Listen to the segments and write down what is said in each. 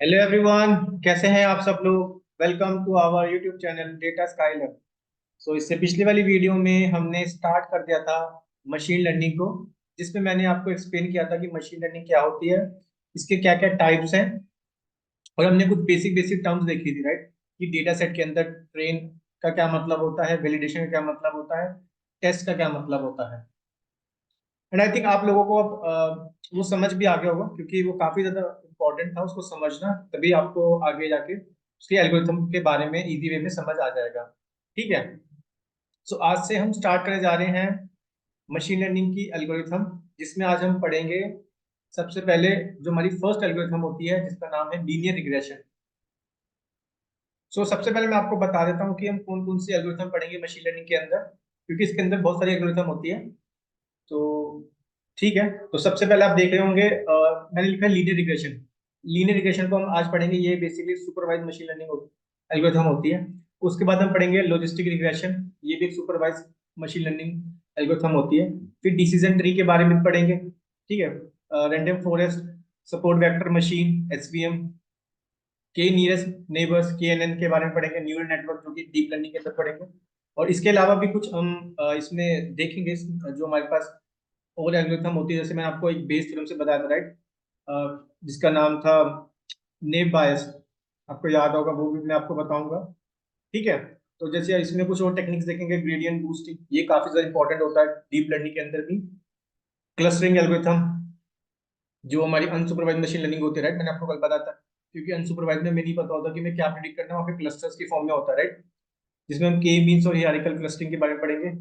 Hello everyone, कैसे हैं आप सब लोग। Welcome to our YouTube channel data skyler. So इससे पिछली वाली वीडियो में हमने स्टार्ट कर दिया था मशीन लर्निंग को, जिसमें मैंने आपको एक्सप्लेन किया था कि मशीन लर्निंग क्या होती है, इसके क्या क्या टाइप्स हैं। और हमने कुछ बेसिक बेसिक टर्म्स देखी थी, राइट, कि डेटा सेट के अंदर ट्रेन का क्या मतलब होता है, वैलिडेशन का क्या मतलब होता है, टेस्ट का क्या मतलब होता है। एंड आई थिंक आप लोगों को अब वो समझ भी आ गया होगा, क्योंकि वो काफी ज्यादा इंपॉर्टेंट था उसको समझना, तभी आपको आगे जाके उसके एल्गोरिथम के बारे में इजी वे में समझ आ जाएगा। ठीक है। सो आज से हम स्टार्ट करने जा रहे हैं मशीन लर्निंग की एल्गोरिथम, जिसमें आज हम पढ़ेंगे सबसे पहले जो हमारी फर्स्ट एल्गोरिथम होती है, जिसका नाम है लीनियर रिग्रेशन। सो सबसे पहले मैं आपको बता देता हूँ कि हम कौन कौन सी एल्गोरिथम पढ़ेंगे मशीन लर्निंग के अंदर, क्योंकि इसके अंदर बहुत सारी एल्गोरिथम होती है। तो ठीक है, तो सबसे पहले आप देख रहे होंगे मैंने लिखा है लीनियर रिग्रेशन। लीनियर रिग्रेशन को हम आज पढ़ेंगे, ये basically supervise machine learning algorithm होती है। उसके बाद हम पढ़ेंगे लॉजिस्टिक रिग्रेशन, ये भी एक सुपरवाइज मशीन लर्निंग एल्गोरिथम होती है। फिर डिसीजन ट्री के बारे में पढ़ेंगे, ठीक है, random forest, support vector machine, SVM, के नियरेस्ट नेबर्स, केएनएन के बारे में पढ़ेंगे, न्यूरल नेटवर्क जो कि डीप लर्निंग के अंदर पढ़ेंगे। और इसके अलावा भी कुछ हम इसमें देखेंगे, जो हमारे पास और एल्गोरिथम होती है। जैसे मैंने आपको एक बेस थ्योरम से बताया था, राइट, जिसका नाम था नेव बायस, आपको याद होगा, वो भी मैं आपको बताऊंगा। ठीक है। तो जैसे इसमें कुछ और टेक्निक्स देखेंगे, ग्रेडियंट बूस्टिंग, ये काफी ज्यादा इंपॉर्टेंट होता है डीप लर्निंग के अंदर भी। क्लस्टरिंग एल्गोरिथम, जो हमारी अनसुपरवाइज मशीन लर्निंग होती है, राइट, मैंने आपको कल बताया था, क्योंकि अनसुपरवाइज में नहीं पता होता कि मैं क्या प्रिडिक्ट करना है, वहाँ पे क्लस्टर्स की फॉर्म में होता है, राइट, जिसमें हम के मीन्स और हियरार्किकल क्लस्टरिंग के बारे में पढ़ेंगे।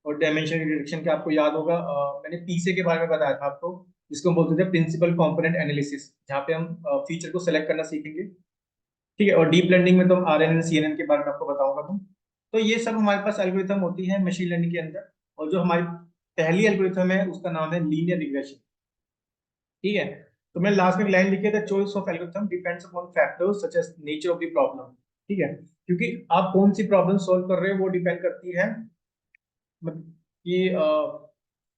और डायमेंशन रिडक्शन के आपको याद होगा, मैंने पीसे के बारे में बताया था आपको, जिसको हम बोलते थे प्रिंसिपल कंपोनेंट एनालिसिस, जहाँ पे हम फीचर को सेलेक्ट करना सीखेंगे। ठीक है। और डीप लर्निंग में तो हम आरएनएन सीएनएन के बारे में आपको बताऊंगा तुम। तो ये सब हमारे पास एल्गोरिथम होती है मशीन लर्निंग के अंदर। और जो हमारी पहली एल्गोरिथम है उसका नाम है लीनियर रिग्रेशन। ठीक है। तो मैंने लास्ट में एक लाइन लिखी है, the choice of algorithm depends upon factors such as nature of the problem. ठीक है, क्योंकि आप कौन सी प्रॉब्लम सॉल्व कर रहे हो वो डिपेंड करती है, मतलब कि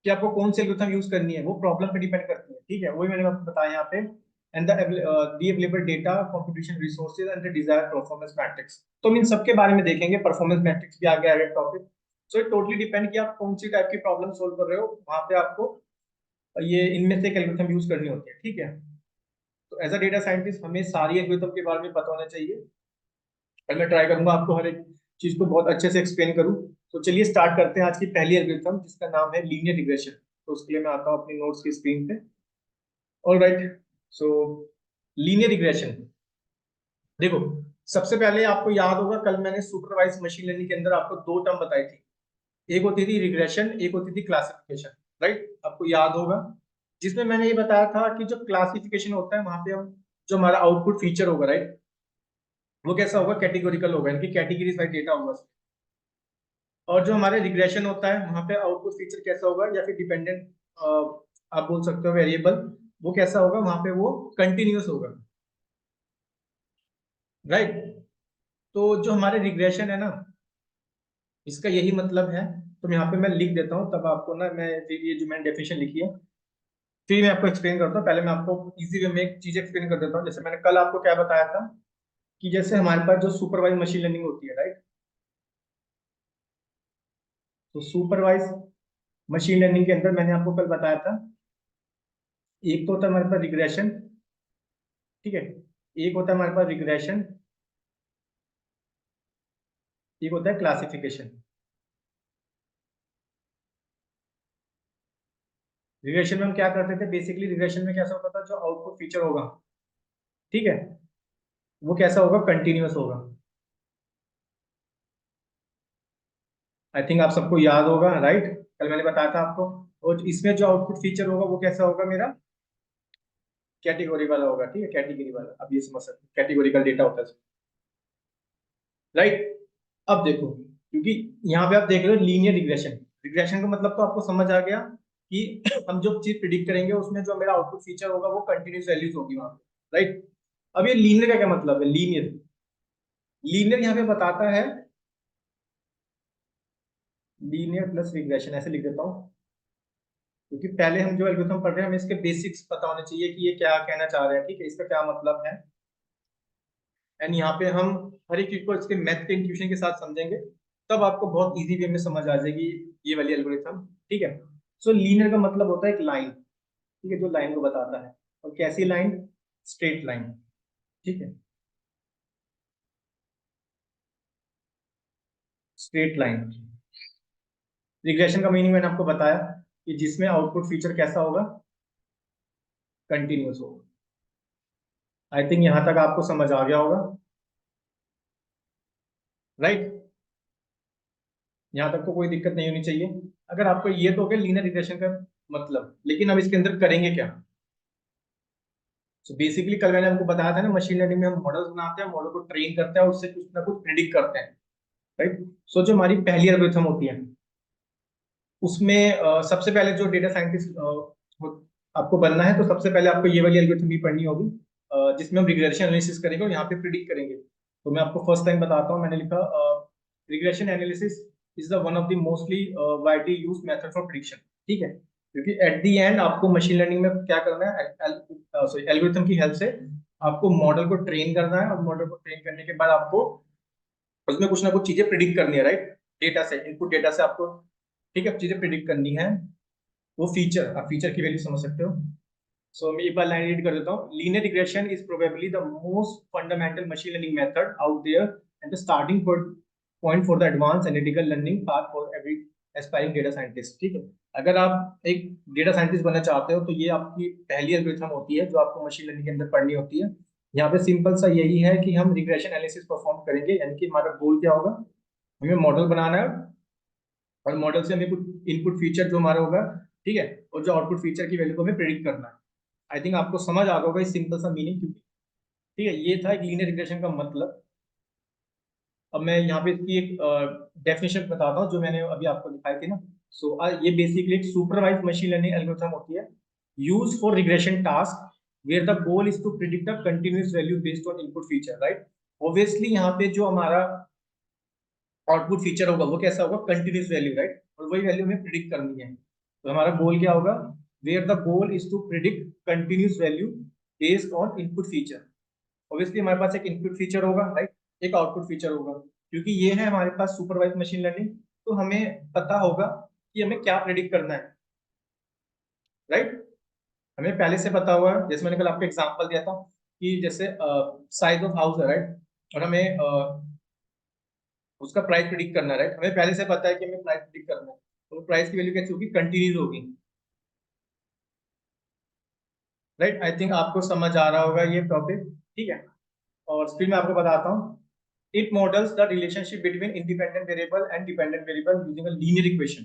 कि आपको कौन सी एल्गोरिथम यूज करनी है, वो प्रॉब्लम पे डिपेंड करती है। ठीक है, वही मैंने आपको बताया यहाँ पे। And the available data, computation resources and the desired performance matrix, तो हम इन सबके बारे में देखेंगे। परफॉर्मेंस मैट्रिक्स भी आगे आगे topic. So it totally depend कि आप कौन सी टाइप की प्रॉब्लम सॉल्व कर रहे हो, वहां पे आपको ये इनमें से एक एल्गोरिथम यूज करनी होती है। ठीक है। तो एज अ डेटा साइंटिस्ट हमें सारी एल्गोरिथम के बारे में पता होना चाहिए, और मैं ट्राई करूंगा आपको हर एक चीज को बहुत अच्छे से एक्सप्लेन करूं। तो चलिए स्टार्ट करते हैं आज की पहली एल्गोरिथम, जिसका नाम है लीनियर रिग्रेशन। तो उसके लिए मैं आता हूं अपनी नोट्स की स्क्रीन पे। All right. सो लीनियर रिग्रेशन, देखो, सबसे पहले आपको याद होगा कल मैंने सुपरवाइज मशीन लर्निंग के अंदर आपको दो टर्म बताई थी। एक होती थी रिग्रेशन, एक होती थी क्लासिफिकेशन, राइट, आपको याद होगा। जिसमें मैंने ये बताया था कि जो क्लासिफिकेशन होता है वहां पे हम जो हमारा आउटपुट फीचर होगा, राइट, वो कैसा होगा, कैटेगोरिकल होगा, यानी कि कैटेगरीज वाइज डेटा होगा। और जो हमारे रिग्रेशन होता है वहां पे आउटपुट फीचर कैसा होगा, या फिर डिपेंडेंट आप बोल सकते हो वेरिएबल, वो कैसा होगा, वहां पे वो कंटिन्यूअस होगा, राइट। तो जो हमारे रिग्रेशन है ना, इसका यही मतलब है। तो यहाँ पे मैं लिख देता हूँ, तब आपको ना, मैं फिर ये जो मैंने डेफिनेशन लिखी है फिर मैं आपको एक्सप्लेन करता हूँ। पहले मैं आपको इजी वे में एक चीज एक्सप्लेन कर देता हूँ। जैसे मैंने कल आपको क्या बताया था, कि जैसे हमारे पास जो सुपरवाइज मशीन लर्निंग होती है, राइट, तो सुपरवाइज मशीन लर्निंग के अंदर मैंने आपको कल बताया था, एक तो होता है हमारे पास रिग्रेशन, ठीक है, एक होता है हमारे पास रिग्रेशन, एक होता है क्लासिफिकेशन। रिग्रेशन में हम क्या करते थे, बेसिकली रिग्रेशन में कैसा होता था, जो आउटपुट फीचर होगा, ठीक है, वो कैसा होगा, कंटिन्यूअस होगा। आई थिंक आप सबको याद होगा, राइट, कल मैंने बताया था आपको। और इसमें जो आउटपुट फीचर होगा वो कैसा होगा मेरा, कैटेगरी वाला होगा। ठीक है, कैटेगरी वाला, अब ये समझ सकते, कैटेगोरिकल डेटा होता है, राइट। अब देखो, क्योंकि यहाँ पे आप देख रहे हो लीनियर रिग्रेशन, रिग्रेशन का मतलब तो आपको समझ आ गया कि हम जो चीज प्रिडिक्ट करेंगे उसमें जो मेरा आउटपुट फीचर होगा वो कंटिन्यूस वैल्यूज होगी वहां पे, राइट। अब ये लीनियर का क्या मतलब है, लीनियर, लीनियर यहाँ पे बताता है, लीनियर प्लस रिग्रेशन ऐसे लिख देता हूँ, क्योंकि पहले हम जो एल्गोरिथम पढ़ रहे हैं हमें इसके बेसिक्स पता होने चाहिए कि ये क्या कहना चाह रहे हैं, ठीक है, इसका क्या मतलब है। एंड यहाँ पे हम हर एक चीज को इसके मैथ के इंट्यूशन के साथ समझेंगे, तब आपको बहुत इजी वे में समझ आ जाएगी ये वाली एल्गोरिथम। ठीक है। सो लीनियर का मतलब होता है एक लाइन, ठीक है, जो लाइन को बताता है। और कैसी लाइन? Straight line. ठीक है, स्ट्रेट लाइन। रिग्रेशन का मीनिंग मैंने आपको बताया कि जिसमें आउटपुट फीचर कैसा होगा? कंटिन्यूस होगा। आई थिंक यहां तक आपको समझ आ गया होगा, राइट? यहां तक तो कोई दिक्कत नहीं होनी चाहिए। अगर आपको ये तो हो गया लीनियर रिग्रेशन का मतलब, लेकिन अब इसके अंदर करेंगे क्या? सो बेसिकली कल मैंने आपको बताया था ना, मशीन लर्निंग में हम मॉडल्स बनाते हैं, मॉडल को ट्रेन करते हैं और उससे कुछ ना कुछ प्रिडिक्ट करते हैं, राइट? सो जो हमारी पहली एल्गोरिथम होती है उसमें सबसे पहले जो डेटा साइंटिस्ट आपको बनना है, तो सबसे पहले आपको ये वाली एल्गोरिथम भी पढ़नी होगी, जिसमें हम रिग्रेशन एनालिसिस करेंगे और यहाँ पे प्रिडिक्ट करेंगे। तो मैं आपको फर्स्ट टाइम बताता हूँ, मैंने लिखा regression analysis is the one of the mostly widely used method for prediction. ठीक है, क्योंकि एट द एंड आपको मशीन लर्निंग में क्या करना है, सॉरी एल्गोरिथम की हेल्प से आपको मॉडल को ट्रेन करना है, और मॉडल को ट्रेन करने के बाद आपको उसमें कुछ ना कुछ चीजें प्रिडिक्ट करनी है, राइट? डेटा से, इनपुट डेटा से आपको, ठीक है, चीजें प्रिडिक्ट करनी है। वो फीचर, आप फीचर की वैल्यू समझ सकते हो। सो मैं एक बार लाइन रीड कर देता हूँ। Linear regression is probably the most fundamental machine learning method out there and the starting point for the advance analytical learning path for every aspiring data scientist. ठीक है, अगर आप एक डेटा साइंटिस्ट बनना चाहते हो तो ये आपकी पहली एल्गोरिथम होती है जो आपको मशीन लर्निंग के अंदर पढ़नी होती है। यहाँ पे सिंपल सा यही है कि हम रिग्रेशन एनालिसिस परफॉर्म करेंगे, यानी कि हमारा गोल क्या होगा, हमें मॉडल बनाना है और मॉडल से हमें कुछ इनपुट फीचर जो हमारा होगा, ठीक है, और जो आउटपुट फीचर की वैल्यू को हमें प्रेडिक्ट करना है। आई थिंक आपको समझ आ गया होगा इस सिंपल सा मीनिंग, क्योंकि ठीक है, ये था एक लीनियर रिग्रेशन का मतलब। अब मैं यहाँ पे इसकी एक डेफिनेशन बताता हूँ जो मैंने अभी आपको दिखाई थी ना। सो ये बेसिकली एक सुपरवाइज्ड मशीन लर्निंग एल्गोरिथम होती है, use for regression task where the goal is to predict a continuous value based on input feature, right? Obviously यहाँ पे जो हमारा आउटपुट फीचर होगा वो कैसा होगा? Continuous value, right? और वही वैल्यू हमें प्रिडिक्ट करनी है। तो हमारा गोल क्या होगा? Where the goal is to predict continuous value based on input feature. Obviously हमारे पास एक इनपुट फीचर होगा, राइट, एक आउटपुट फीचर होगा। क्योंकि ये है हमारे पास सुपरवाइज मशीन लर्निंग, तो हमें पता होगा कि हमें क्या प्रिडिक्ट करना है, राइट? हमें पहले से पता हुआ है, जैसे मैंने कल आपको एग्जांपल दिया था कि जैसे साइज ऑफ हाउस है, राइट, और हमें उसका प्राइस प्रिडिक्ट करना है, राइट? हमें पहले से पता है कि हमें प्राइस प्रिडिक्ट करना है, तो प्राइस की वैल्यू कैसी होगी? कंटिन्यूस होगी, राइट? आई थिंक आपको समझ आ रहा होगा ये टॉपिक, ठीक है। और फिर मैं आपको बताता हूँ, it models the relationship between independent variable and dependent variable using a linear equation.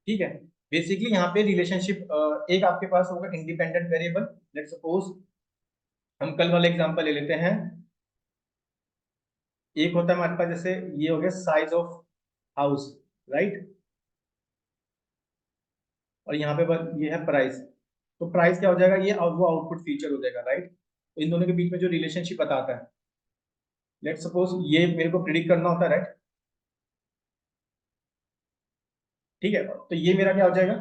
ठीक है, बेसिकली यहाँ पे रिलेशनशिप एक आपके पास होगा इंडिपेंडेंट वेरिएबल। लेट्स सपोज हम कल वाले एग्जांपल ले लेते हैं। एक होता है हमारे पास, जैसे ये हो गया साइज ऑफ हाउस, राइट, और यहाँ पे ये है प्राइस। तो प्राइस क्या हो जाएगा? ये वो आउटपुट फीचर हो जाएगा, राइट? तो इन दोनों के बीच में जो रिलेशनशिप बताता है, लेट्स सपोज ये मेरे को प्रिडिक्ट करना होता है, राइट? ठीक है, तो ये मेरा क्या हो जाएगा?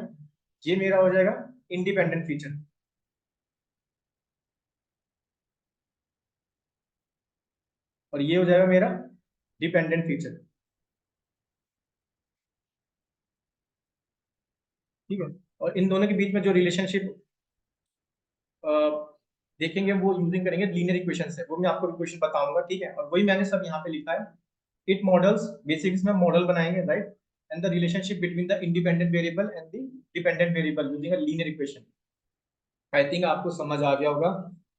ये मेरा हो जाएगा इंडिपेंडेंट फीचर, और ये हो जाएगा मेरा डिपेंडेंट फीचर। ठीक है, और इन दोनों के बीच में जो रिलेशनशिप देखेंगे वो यूजिंग करेंगे लीनियर इक्वेशन से, वो मैं आपको इक्वेशन बताऊंगा, ठीक है। और वही मैंने सब यहाँ पे लिखा है। इट मॉडल्स, बेसिक इसमें मॉडल बनाएंगे, right, and the relationship between the independent variable and the dependent variable using a linear equation. I think आपको समझ आ गया होगा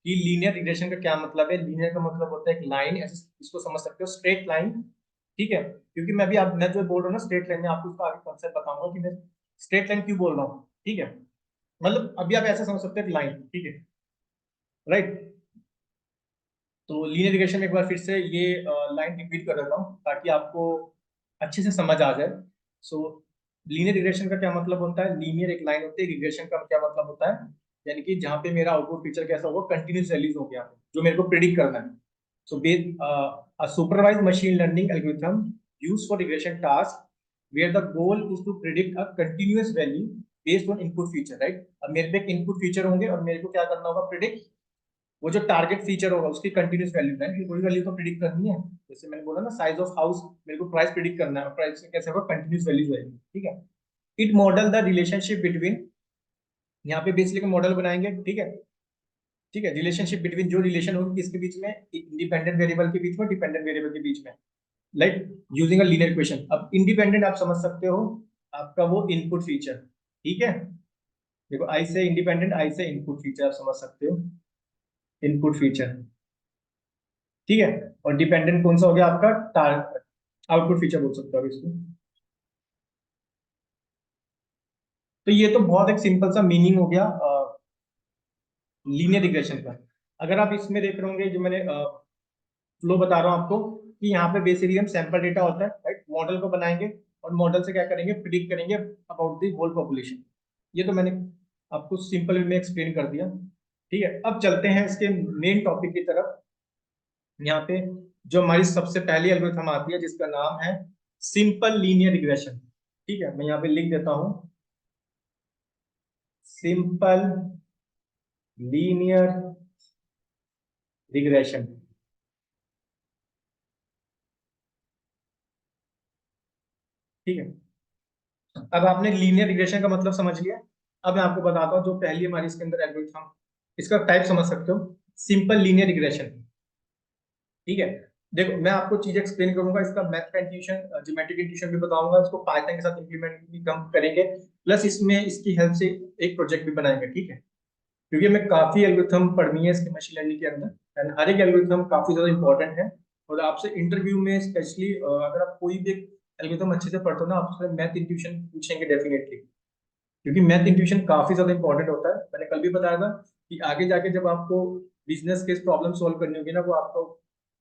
कि लीनियर रिग्रेशन का क्या मतलब है। लीनियर का मतलब होता है एक लाइन, ऐसे इसको समझ सकते हो, स्ट्रेट लाइन। ठीक है, क्योंकि मैं जो बोल रहा हूँ ना स्ट्रेट लाइन में, आपको इसका आगे कॉन्सेप्ट बताऊंगा कि मैं स्ट्रेट लाइन क्यों बोल रहा हूँ। ठीक है, मतलब अभी आप ऐसे समझ सकते हो एक लाइन, ठीक है, राइट? तो लीनियर रिग्रेशन में एक बार फिर से ये लाइन रिपीट कर देता हूँ ताकि आपको अच्छे से समझ आ जाए। सो लीनियर रिग्रेशन का क्या मतलब होता है? लीनियर एक लाइन होती है, रिग्रेशन का क्या मतलब होता है, यानी कि जहाँ पे मेरा आउटपुट फीचर कैसा होगा? कंटिन्यूस वैल्यूज होंगे यहाँ पे जो मेरे को प्रिडिक्ट करना है। सो a supervised machine learning algorithm used for regression task where the goal is to predict a continuous value based on input feature, right? अब मेरे पे एक इनपुट फीचर होंगे और मेरे को क्या करना होगा? प्रिडिक्ट वो जो टारगेट फीचर होगा उसकी कंटिन्यूस वैल्यू है कि कोई वैल्यू तो प्रिडिक्ट करनी है। जैसे मैंने बोला ना साइज ऑफ हाउस, मेरे को प्राइस प्रिडिक्ट करना है, प्राइस कैसे होगा, कंटिन्यूस वैल्यू आएगी, ठीक है। It model the relationship between, यहाँ पे बेसिकली मॉडल बनाएंगे, ठीक है। ठीक है, रिलेशनशिप बिटवीन, जो रिलेशन होगी किसके बीच में, इंडिपेंडेंट वेरिएबल के बीच में, डिपेंडेंट वेरिएबल के बीच में, like using a linear equation. अब इंडिपेंडेंट आप समझ सकते हो, आपका वो इनपुट फीचर, ठीक है। देखो आई से इंडिपेंडेंट, आई से इनपुट फीचर आप समझ सकते हो, इनपुट फीचर, ठीक है। और डिपेंडेंट कौन सा हो गया आपका, आउटपुट फीचर बोल सकते हो आप इसको। तो ये तो बहुत एक सिंपल सा मीनिंग हो गया लीनियर रिग्रेशन का। अगर आप इसमें देख रहे होंगे जो मैंने फ्लो बता रहा हूँ आपको, कि यहाँ पे बेसिकली हम सैंपल डेटा होता है, राइट, मॉडल को बनाएंगे और मॉडल से क्या करेंगे, प्रिडिक्ट करेंगे अबाउट द होल पॉपुलेशन। ये तो मैंने आपको सिंपल वे में एक्सप्लेन कर दिया, ठीक है। अब चलते हैं इसके मेन टॉपिक की तरफ। यहाँ पे जो हमारी सबसे पहली एल्गोरिथम आती है जिसका नाम है सिंपल लीनियर रिग्रेशन, ठीक है। मैं यहाँ पे लिख देता हूँ, सिंपल लीनियर रिग्रेशन, ठीक है। अब आपने लीनियर रिग्रेशन का मतलब समझ लिया। अब मैं आपको बताता हूँ जो पहली हमारी इसके अंदर एल्गोरिथम, इसका टाइप समझ सकते हो, सिंपल लीनियर रिग्रेशन, ठीक है। देखो मैं आपको चीज एक्सप्लेन करूंगा, इसका मैथ का इंट्यूशन, ज्योमेट्रिक इंट्यूशन भी बताऊंगा, इसको पाइथन के साथ इंप्लीमेंट भी कम करेंगे, प्लस इसमें इसकी हेल्प से एक प्रोजेक्ट भी बनाएंगे, ठीक है। क्योंकि हमें काफी एल्गोरिथम पढ़नी है इसके मशीन लर्निंग के अंदर, एंड हर एक एल्गोरिथम काफी ज्यादा इंपॉर्टेंट है। और आपसे इंटरव्यू में स्पेशली अगर आप कोई भी एल्गोरिथम अच्छे से पढ़ते हो ना, आपसे मैथ इंट्यूशन पूछेंगे डेफिनेटली, क्योंकि मैथ इंट्यूशन काफी ज्यादा इंपॉर्टेंट होता है। मैंने कल भी बताया था कि आगे जाके जब आपको बिजनेस केस प्रॉब्लम सॉल्व करनी होगी ना, वो आपको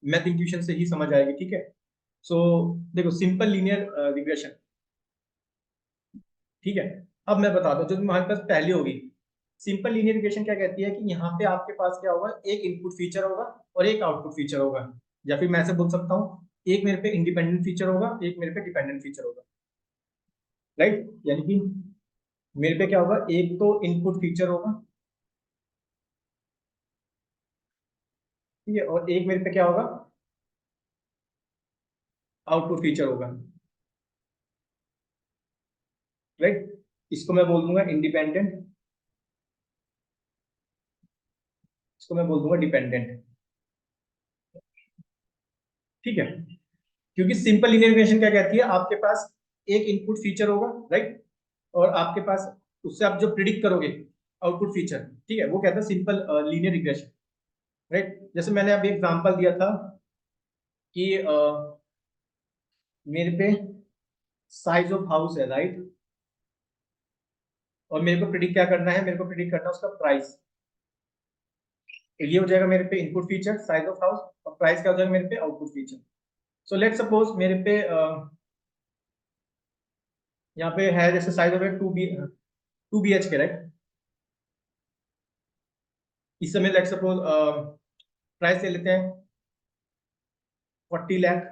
मैथ इंट्यूशन से ही समझ आएगी, ठीक है। सो देखो सिंपल लीनियर रिग्रेशन, ठीक है। अब मैं बताता हूँ जो हमारे पास पहले होगी, सिंपल लीनियर रिग्रेशन क्या कहती है कि यहाँ पे आपके पास क्या होगा, एक इनपुट फीचर होगा और एक आउटपुट फीचर होगा, या फिर मैं ऐसे बोल सकता हूँ, एक मेरे पे इंडिपेंडेंट फीचर होगा, एक मेरे पे डिपेंडेंट फीचर होगा, राइट। यानी कि मेरे पे क्या होगा, एक तो इनपुट फीचर होगा, ठीक है, और एक मेरे पे क्या होगा, आउटपुट फीचर होगा, राइट। इसको मैं बोल दूंगा इंडिपेंडेंट, इसको मैं बोल दूंगा डिपेंडेंट, ठीक है। क्योंकि सिंपल लीनियर रिग्रेशन क्या कहती है, आपके पास एक इनपुट फीचर होगा, राइट, और आपके पास उससे आप जो प्रिडिक्ट करोगे आउटपुट फीचर, ठीक है, वो कहता है सिंपल लीनियर रिग्रेशन, राइट। जैसे मैंने अभी एग्जांपल दिया था कि मेरे पे साइज ऑफ हाउस है, राइट, और मेरे को प्रिडिक्ट क्या करना है, मेरे को प्रिडिक्ट करना है उसका प्राइस। ये हो जाएगा मेरे पे input feature size of house, और प्राइस क्या हो जाएगा मेरे पे आउटपुट फीचर। सो लेट सपोज मेरे पे यहाँ पे है जैसे साइज ऑफ 2 BHK, राइट। इस समय लेट सपोज प्राइस ले लेते हैं 40 लाख,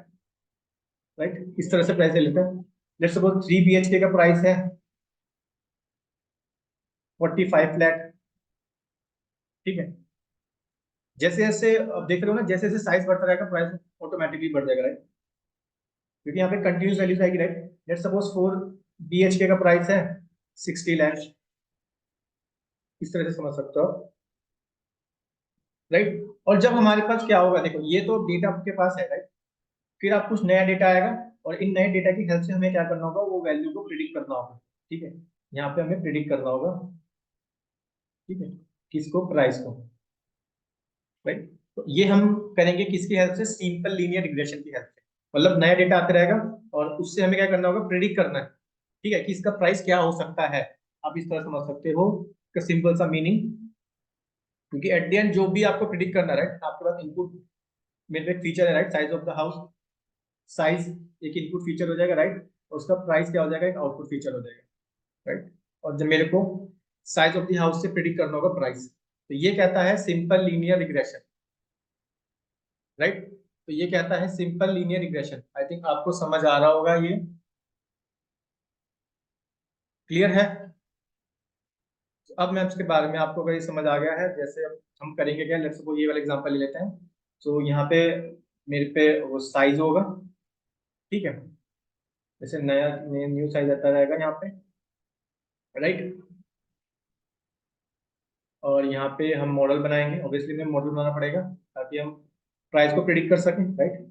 राइट, इस तरह से प्राइस ले लेते हैं। लेट सपोज 3 BHK का प्राइस है 45 लाख, ठीक है। जैसे जैसे अब देख रहे हो ना, जैसे जैसे साइज बढ़ता रहेगा प्राइस ऑटोमेटिकली बढ़ जाएगा, राइट, क्योंकि यहाँ पे कंटिन्यूस वैल्यूज आएगी, राइट। लेट सपोज 4 BHK का प्राइस है 60 लाख, इस तरह से समझ सकते हो आप, राइट। और जब हमारे पास क्या होगा, देखो ये तो डेटा आपके पास है, राइट, फिर आप कुछ नया डेटा आएगा, और इन नए डेटा की हेल्प से हमें क्या करना होगा, वो वैल्यू को प्रिडिक्ट करना होगा, ठीक है। यहाँ पे हमें प्रिडिक्ट करना होगा, ठीक है, किसको, प्राइस को, राइट। तो ये हम करेंगे किसकी हेल्प से, सिंपल लीनियर रिग्रेशन की हेल्प से। मतलब नया डेटा आते रहेगा और उससे हमें क्या करना होगा, प्रिडिक्ट करना है, ठीक है, कि इसका प्राइस क्या हो सकता है। आप इस तरह समझ सकते हो का सिंपल सा मीनिंग। क्योंकि एट द एंड जो भी आपको प्रिडिक्ट करना है, राइट, आपके पास इनपुट में एक फीचर है, right, size of the house, size एक इनपुट फीचर हो जाएगा, राइट, और उसका प्राइस क्या हो जाएगा, एक आउटपुट फीचर हो जाएगा, राइट। और जब मेरे को साइज ऑफ द हाउस से प्रिडिक्ट करना होगा प्राइस, तो ये कहता है सिंपल लीनियर रिग्रेशन, राइट। तो ये कहता है सिंपल लीनियर रिग्रेशन। आई थिंक आपको समझ आ रहा होगा, ये क्लियर है। अब मैं उसके बारे में आपको अगर ये समझ आ गया है, जैसे अब हम करेंगे क्या, लेट्स सपोज ये वाला एग्जांपल ले लेते हैं। तो यहाँ पे मेरे पे वो साइज होगा, ठीक है, जैसे नया न्यू साइज आता रहेगा यहाँ पे, राइट। और यहाँ पे हम मॉडल बनाएंगे, ऑब्वियसली हमें मॉडल बनाना पड़ेगा ताकि हम प्राइस को प्रिडिक्ट कर सकें, राइट।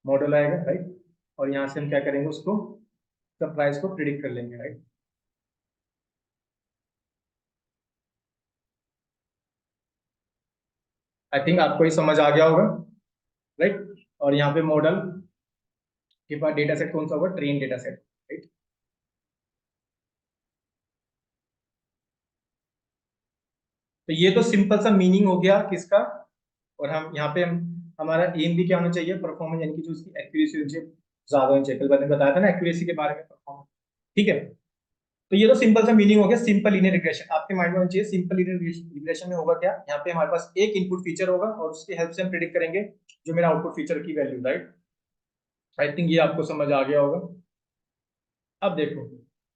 मॉडल आएगा, राइट, और यहाँ से हम क्या करेंगे, उसको सब प्राइस को प्रिडिक्ट कर लेंगे, राइट। आई थिंक आपको ये समझ आ गया होगा, राइट। और यहाँ पे मॉडल के पास डेटा सेट कौन सा होगा, ट्रेन डेटा सेट, राइट। तो ये तो सिंपल सा मीनिंग हो गया किसका। और हम यहाँ पे हम हमारा एम भी क्या होना चाहिए, परफॉर्मेंस, यानी कि जो इसकी एक्यूरेसी होनी चाहिए ज्यादा होनी चाहिए। कल मैंने बताया था ना एक्यूरेसी के बारे में, परफॉर्मेंस, ठीक है। तो ये तो सिंपल सा मीनिंग हो गया सिंपल लीनियर रिग्रेशन। आपके माइंड में होना चाहिए सिंपल लीनियर रिग्रेशन में होगा क्या, यहाँ पे हमारे पास एक इनपुट फीचर होगा और उसकी हेल्प से हम प्रिडिक्ट करेंगे जो मेरा आउटपुट फीचर की वैल्यू, राइट। आई थिंक ये आपको समझ आ गया होगा। अब देखो,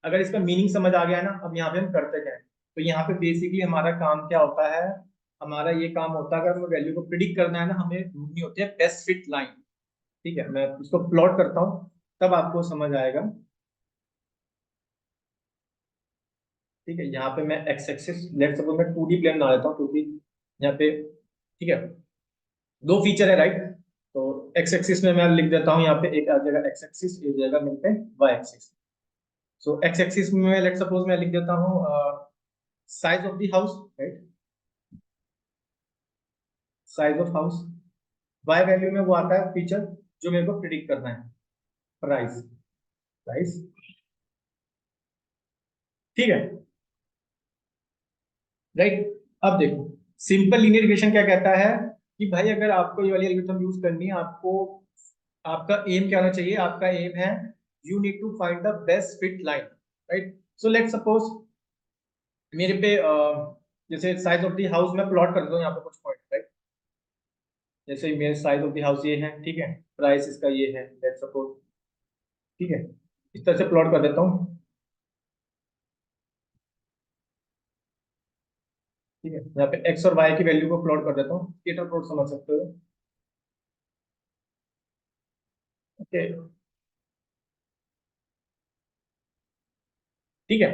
अगर इसका मीनिंग समझ आ गया है ना, अब यहाँ पे हम करते क्या है। तो यहाँ पे बेसिकली हमारा काम क्या होता है, हमारा ये काम होता है, अगर हमें वैल्यू को प्रिडिक्ट करना है ना, हमें ढूंढनी होती है बेस्ट फिट लाइन। ठीक है, मैं इसको प्लॉट करता हूँ तब आपको समझ आएगा। ठीक है, यहाँ पे मैं एक्स एक्सिस, लेट सपोज मैं 2D प्लेन बना लेता हूँ, क्योंकि यहाँ पे, ठीक है, दो फीचर है, राइट। तो एक्स एक्सिस में मैं लिख देता हूँ, यहाँ पे एक आ जाएगा एक्स एक्सिस, एक जाएगा मेरे पे Y axis. So X axis में लेट सपोज मैं लिख देता हूँ size of the house, right, size of house. Y value में वो आता है फीचर जो मेरे को प्रिडिक्ट करना है, प्राइस, प्राइस, ठीक है, राइट। अब देखो, सिंपल लीनियर इक्वेशन क्या कहता है कि भाई अगर आपको ये वाली एल्गोरिथम यूज करनी है, आपको आपका एम क्या होना चाहिए, आपका एम है you need to find the best fit line, right. So let suppose मेरे पे जैसे साइज ऑफ द हाउस मैं प्लॉट कर देता हूँ यहाँ पे कुछ पॉइंट, राइट। जैसे मेरे साइज ऑफ द हाउस ये है, ठीक है, प्राइस इसका ये है, लेट सपोज, ठीक है, इस तरह से प्लॉट कर देता हूँ, ठीक है। यहाँ पे एक्स और वाई की वैल्यू को प्लॉट कर देता हूँ, स्केटर प्लॉट समझ सकते हो, ओके, ठीक है।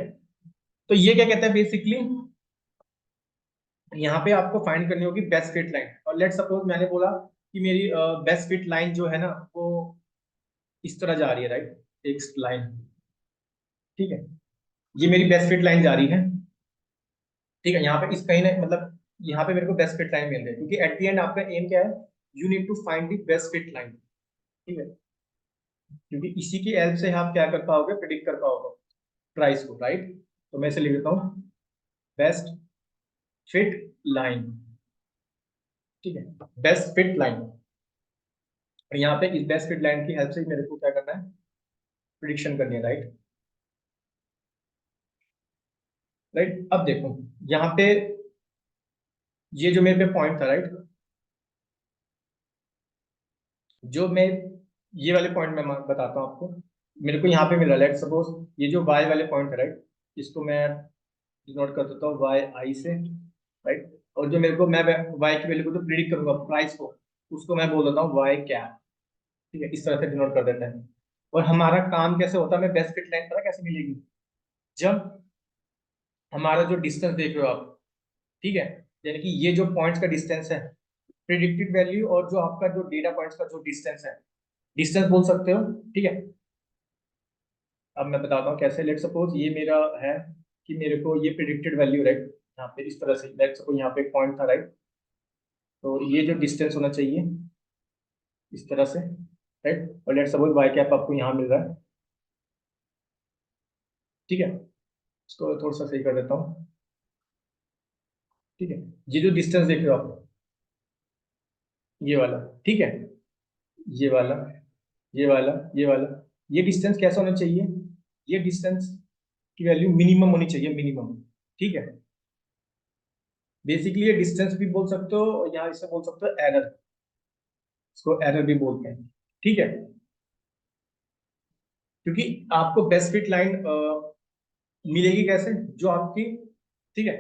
तो ये क्या कहता है बेसिकली, यहाँ पे आपको फाइंड करनी होगी बेस्ट फिट लाइन। और लेट सपोज मैंने बोला कि मेरी बेस्ट फिट लाइन जो है ना, वो इस तरह जा रही है, राइट, एक लाइन, ठीक है, ये मेरी बेस्ट फिट लाइन जा रही है, ठीक है। यहाँ पे इस कहीं ना मतलब यहाँ पे मेरे को बेस्ट फिट लाइन मिल रही है, क्योंकि एट द एंड आपका एम क्या है, you need to find the best fit line, ठीक है, क्योंकि इसी की हेल्प से आप क्या कर पाओगे, प्रिडिक्ट कर पाओगे प्राइस को, राइट। तो मैं इसे लिख देता हूँ बेस्ट फिट लाइन, ठीक है, बेस्ट फिट लाइन। और यहाँ पे इस बेस्ट फिट लाइन की हेल्प से मेरे को क्या करना है, प्रिडिक्शन करनी है, राइट, राइट। अब देखो यहाँ पे ये जो मेरे पे पॉइंट था, राइट, जो मैं ये वाले पॉइंट में बताता हूँ आपको, मेरे को यहाँ पे मिल रहा है, लेट सपोज ये जो वाई वाले पॉइंट है, राइट, इसको मैं डिनोट कर देता हूँ वाई आई से, राइट। और जो मेरे को मैं वाई की वैल्यू को जो प्रिडिक्ट करूंगा प्राइस को, उसको मैं बोल देता हूँ वाई क्या, ठीक है, इस तरह से डिनोट कर देते हैं। और हमारा काम कैसे होता है, हमें बेस्ट फिट लाइन पता कैसे मिलेगी, जब हमारा जो डिस्टेंस देख रहे हो आप, ठीक है, यानी कि ये जो पॉइंट्स का डिस्टेंस है, प्रिडिक्टेड वैल्यू, और जो आपका जो डेटा पॉइंट्स का जो डिस्टेंस है, डिस्टेंस बोल सकते हो, ठीक है। अब मैं बताता हूँ कैसे, लेट सपोज ये मेरा है कि मेरे को ये प्रिडिक्टेड वैल्यू, राइट, यहाँ पे इस तरह से, लेट सपोज यहाँ पे एक पॉइंट था, राइट। तो ये जो डिस्टेंस होना चाहिए इस तरह से, राइट, और लेट सपोज वाई कैप आपको यहाँ मिल रहा है, ठीक है। इसको थोड़ा सा सही कर देता हूँ, ठीक है। ये जो डिस्टेंस देख रहे हो आप, ये वाला, ठीक है, ये वाला, ये वाला, ये वाला, ये डिस्टेंस कैसा होना चाहिए, ये डिस्टेंस की वैल्यू मिनिमम होनी चाहिए, मिनिमम, ठीक है। बेसिकली ये डिस्टेंस भी बोल सकते हो, या इसे बोल सकते हो एरर, इसको एरर भी बोलते हैं, ठीक है। क्योंकि आपको बेस्ट फिट लाइन मिलेगी कैसे, जो आपकी, ठीक है,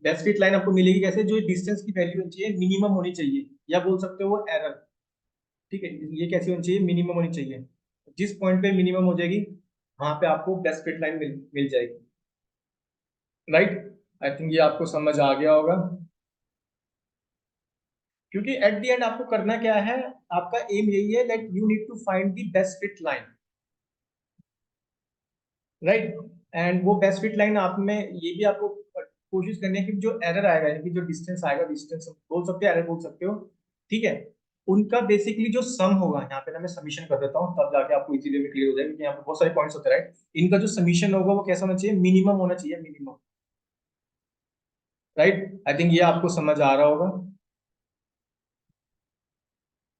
बेस्ट फिट लाइन आपको मिलेगी कैसे, जो डिस्टेंस की वैल्यू होनी चाहिए मिनिमम होनी चाहिए, या बोल सकते हो वो एरर, ठीक है, ये कैसी होनी चाहिए, मिनिमम होनी चाहिए। जिस पॉइंट पे मिनिमम हो जाएगी वहां पे आपको बेस्ट फिट लाइन मिल जाएगी, राइट। आई थिंक ये आपको समझ आ गया होगा, क्योंकि एट द एंड आपको करना क्या है, आपका एम यही है, like you need to find the best fit line, right. And वो बेस्ट फिट लाइन आप में ये भी आपको कोशिश करनी है कि जो एरर आएगा, यानी कि जो डिस्टेंस आएगा, डिस्टेंस बोल सकते हो, एरर बोल सकते हो, ठीक है, उनका बेसिकली जो सम होगा, यहाँ पे ना मैं समीशन कर देता हूँ, तब जाके आपको इजी वे में क्लियर हो जाएगा, क्योंकि यहाँ पे बहुत सारे पॉइंट्स होते हैं, राइट। इनका जो समीशन होगा वो कैसा होना चाहिए, मिनिमम होना चाहिए, मिनिमम, राइट। आई थिंक ये आपको समझ आ रहा होगा,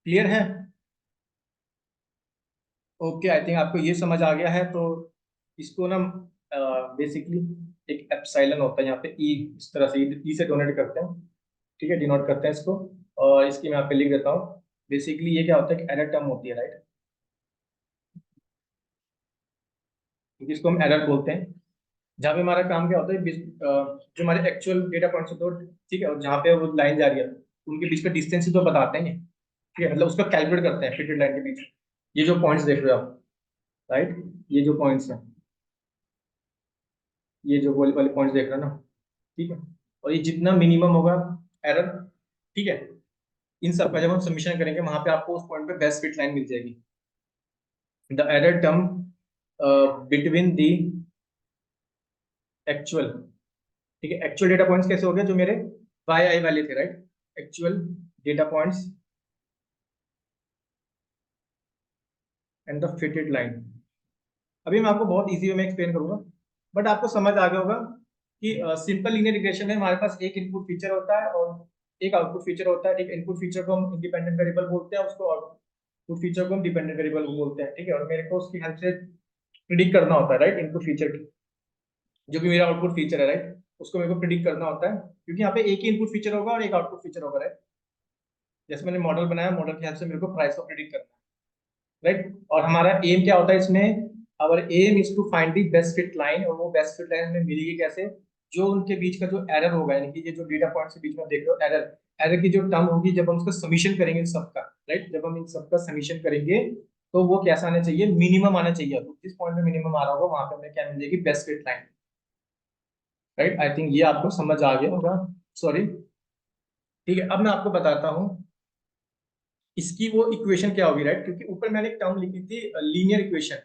क्लियर है। ओके, आई थिंक आपको ये समझ आ गया है, तो इसको ना बेसिकली एक एप्सिलॉन होता है यहाँ पे, ई इस तरह से ई से डोनेट करते हैं, ठीक है, डिनोट करते हैं इसको, और इसकी मैं यहाँ पे लिख देता हूँ। बेसिकली ये क्या होता है कि एरर टर्म होती है, राइट, क्योंकि इसको हम एरर बोलते हैं, जहाँ पे हमारा काम क्या होता है, जो हमारे एक्चुअल डेटा पॉइंट्स होते हैं, ठीक है, और जहाँ पे वो लाइन जा रही है उनके बीच का डिस्टेंस ही तो बताते हैं, ठीक है, मतलब उसका कैलकुलेट करते हैं फिटेड लाइन के बीच, ये जो पॉइंट्स देख रहे हो आप, राइट, ये जो पॉइंट्स हैं, ये जो गोल वाले पॉइंट्स देख रहे हो ना, ठीक है, और ये जितना मिनिमम होगा एरर, ठीक है, इन सब का जब हम सबमिशन करेंगे वहां पे आपको उस पॉइंट पे बेस्ट फिट लाइन मिल जाएगी। The error term between the actual, ठीक है, एक्चुअल डेटा पॉइंट्स कैसे हो गए, जो मेरे वाई आई वाले थे, right, actual data points and the fitted line. अभी मैं आपको बहुत इजी वे में एक्सप्लेन करूंगा, बट आपको समझ आ गया होगा कि सिंपल लीनियर रिग्रेशन में हमारे पास एक इनपुट फीचर होता है और एक आउटपुट फीचर होता है, ठीक है, इनपुट फीचर को हम इंडिपेंडेंट वेरिएबल बोलते हैं, उसको आउटपुट फीचर को हम डिपेंडेंट वेरिएबल बोलते हैं, ठीक है, और मेरे को उसकी हेल्प से प्रिडिक्ट करना होता है, राइट, इनपुट फीचर की, जो भी मेरा आउटपुट फीचर है, राइट, उसको मेरे को प्रिडिक्ट करना होता है, क्योंकि यहाँ पे एक ही इनपुट फीचर होगा और एक आउटपुट फीचर होगा, राइट। जैसे मैंने मॉडल बनाया, मॉडल की हेल्प से मेरे को प्राइस को प्रिडिक्ट करना है, राइट, और हमारा एम क्या होता है इसमें, our aim is to find the best fit line, और वो बेस्ट फिट लाइन हमें मिलेगी कैसे, जो उनके बीच का जो एरर होगा, यानी कि ये जो डेटा पॉइंट्स के बीच में देख रहे हो एरर, एरर की जो टर्म होगी, जब हम उसका समीशन करेंगे इन सबका, राइट, जब हम इन सबका समीशन करेंगे तो वो कैसा आना चाहिए, मिनिमम आना चाहिए, तो जिस पॉइंट में मिनिमम आ रहा होगा वहां पे हमें क्या मिल जाएगी, best fit line, right. I think ये आपको समझ आ गया होगा, सॉरी, ठीक है। अब मैं आपको बताता हूँ इसकी वो इक्वेशन क्या होगी, राइट, क्योंकि ऊपर मैंने एक टर्म लिखी थी लीनियर इक्वेशन,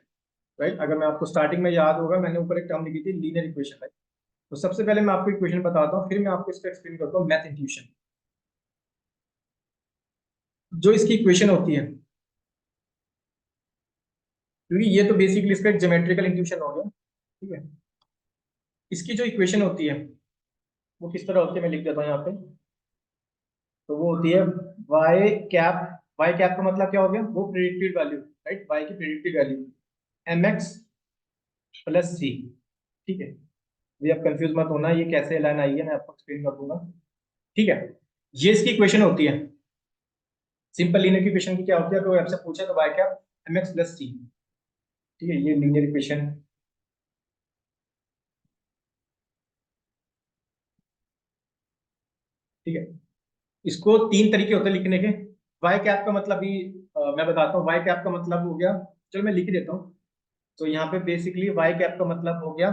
राइट, अगर मैं आपको स्टार्टिंग में याद होगा, मैंने ऊपर एक टर्म लिखी थी लीनियर इक्वेशन, राइट। तो सबसे पहले मैं आपको इक्वेशन बताता हूँ, फिर मैं आपको इसका एक्सप्लेन करता हूँ मैथ इंट्यूशन। जो इसकी इक्वेशन होती है, क्योंकि ये तो बेसिकली इसका एक ज्योमेट्रिकल इंट्यूशन हो गया, ठीक है, इसकी जो इक्वेशन होती है वो किस तरह होती है, मैं लिख देता हूँ यहाँ पे। तो वो होती है वाई कैप, वाई कैप का मतलब क्या हो गया, वो प्रिडिक्टेड वैल्यू, राइट, वाई की predicted value M X plus C, ठीक है, ये आप कंफ्यूज मत होना, ये कैसे लाइन आई है मैं आपको एक्सप्लेन कर दूंगा, ठीक है। ये इसकी इक्वेशन होती है, सिंपल लीनियर की इक्वेशन की क्या होती है, तो आपसे पूछा तो Y cap M X plus C, ठीक है, ये लीनियर इक्वेशन, ठीक है। इसको तीन तरीके होते हैं लिखने के। वाई कैप का मतलब ही मैं बताता हूँ, वाई कैप का मतलब हो गया, चलो मैं लिख देता हूँ। तो यहाँ पे बेसिकली वाई कैप का मतलब हो गया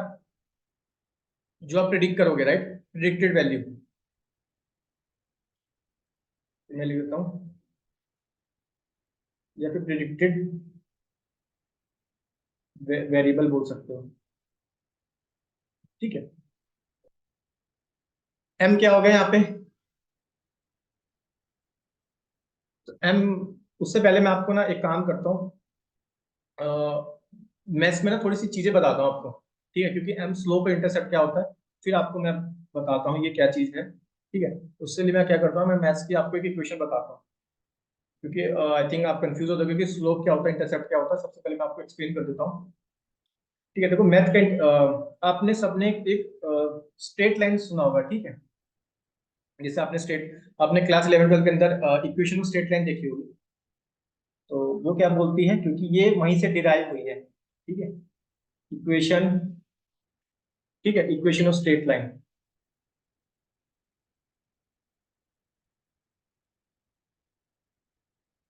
जो आप प्रिडिक्ट करोगे, राइट, प्रिडिक्टेड वैल्यू, मैं लिख देता हूँ, या फिर प्रिडिक्टेड वेरिएबल बोल सकते हो, ठीक है। एम क्या हो गया यहाँ पे, तो एम, उससे पहले मैं आपको ना एक काम करता हूँ, मैं इसमें ना थोड़ी सी चीजें बताता हूँ आपको, ठीक है, क्योंकि एम स्लोप और इंटरसेप्ट क्या होता है, फिर आपको मैं बताता हूँ ये क्या चीज है, ठीक है। उससे लिए मैं क्या करता हूँ, मैं मैथ्स की आपको एक इक्वेशन बताता हूँ, क्योंकि आई थिंक आप कंफ्यूज हो जाओगे कि स्लोप क्या होता है, इंटरसेप्ट क्या होता है, सबसे पहले मैं आपको एक्सप्लेन कर देता हूँ, ठीक है। देखो मैथ का आपने सबने एक स्ट्रेट लाइन सुना होगा, ठीक है, जैसे आपने क्लास 11 12 के अंदर इक्वेशन ऑफ स्ट्रेट लाइन देखी होगी, तो वो क्या बोलती है, क्योंकि ये वहीं से डिराइव हुई है, ठीक है, इक्वेशन ठीक है, इक्वेशन ऑफ स्ट्रेट लाइन।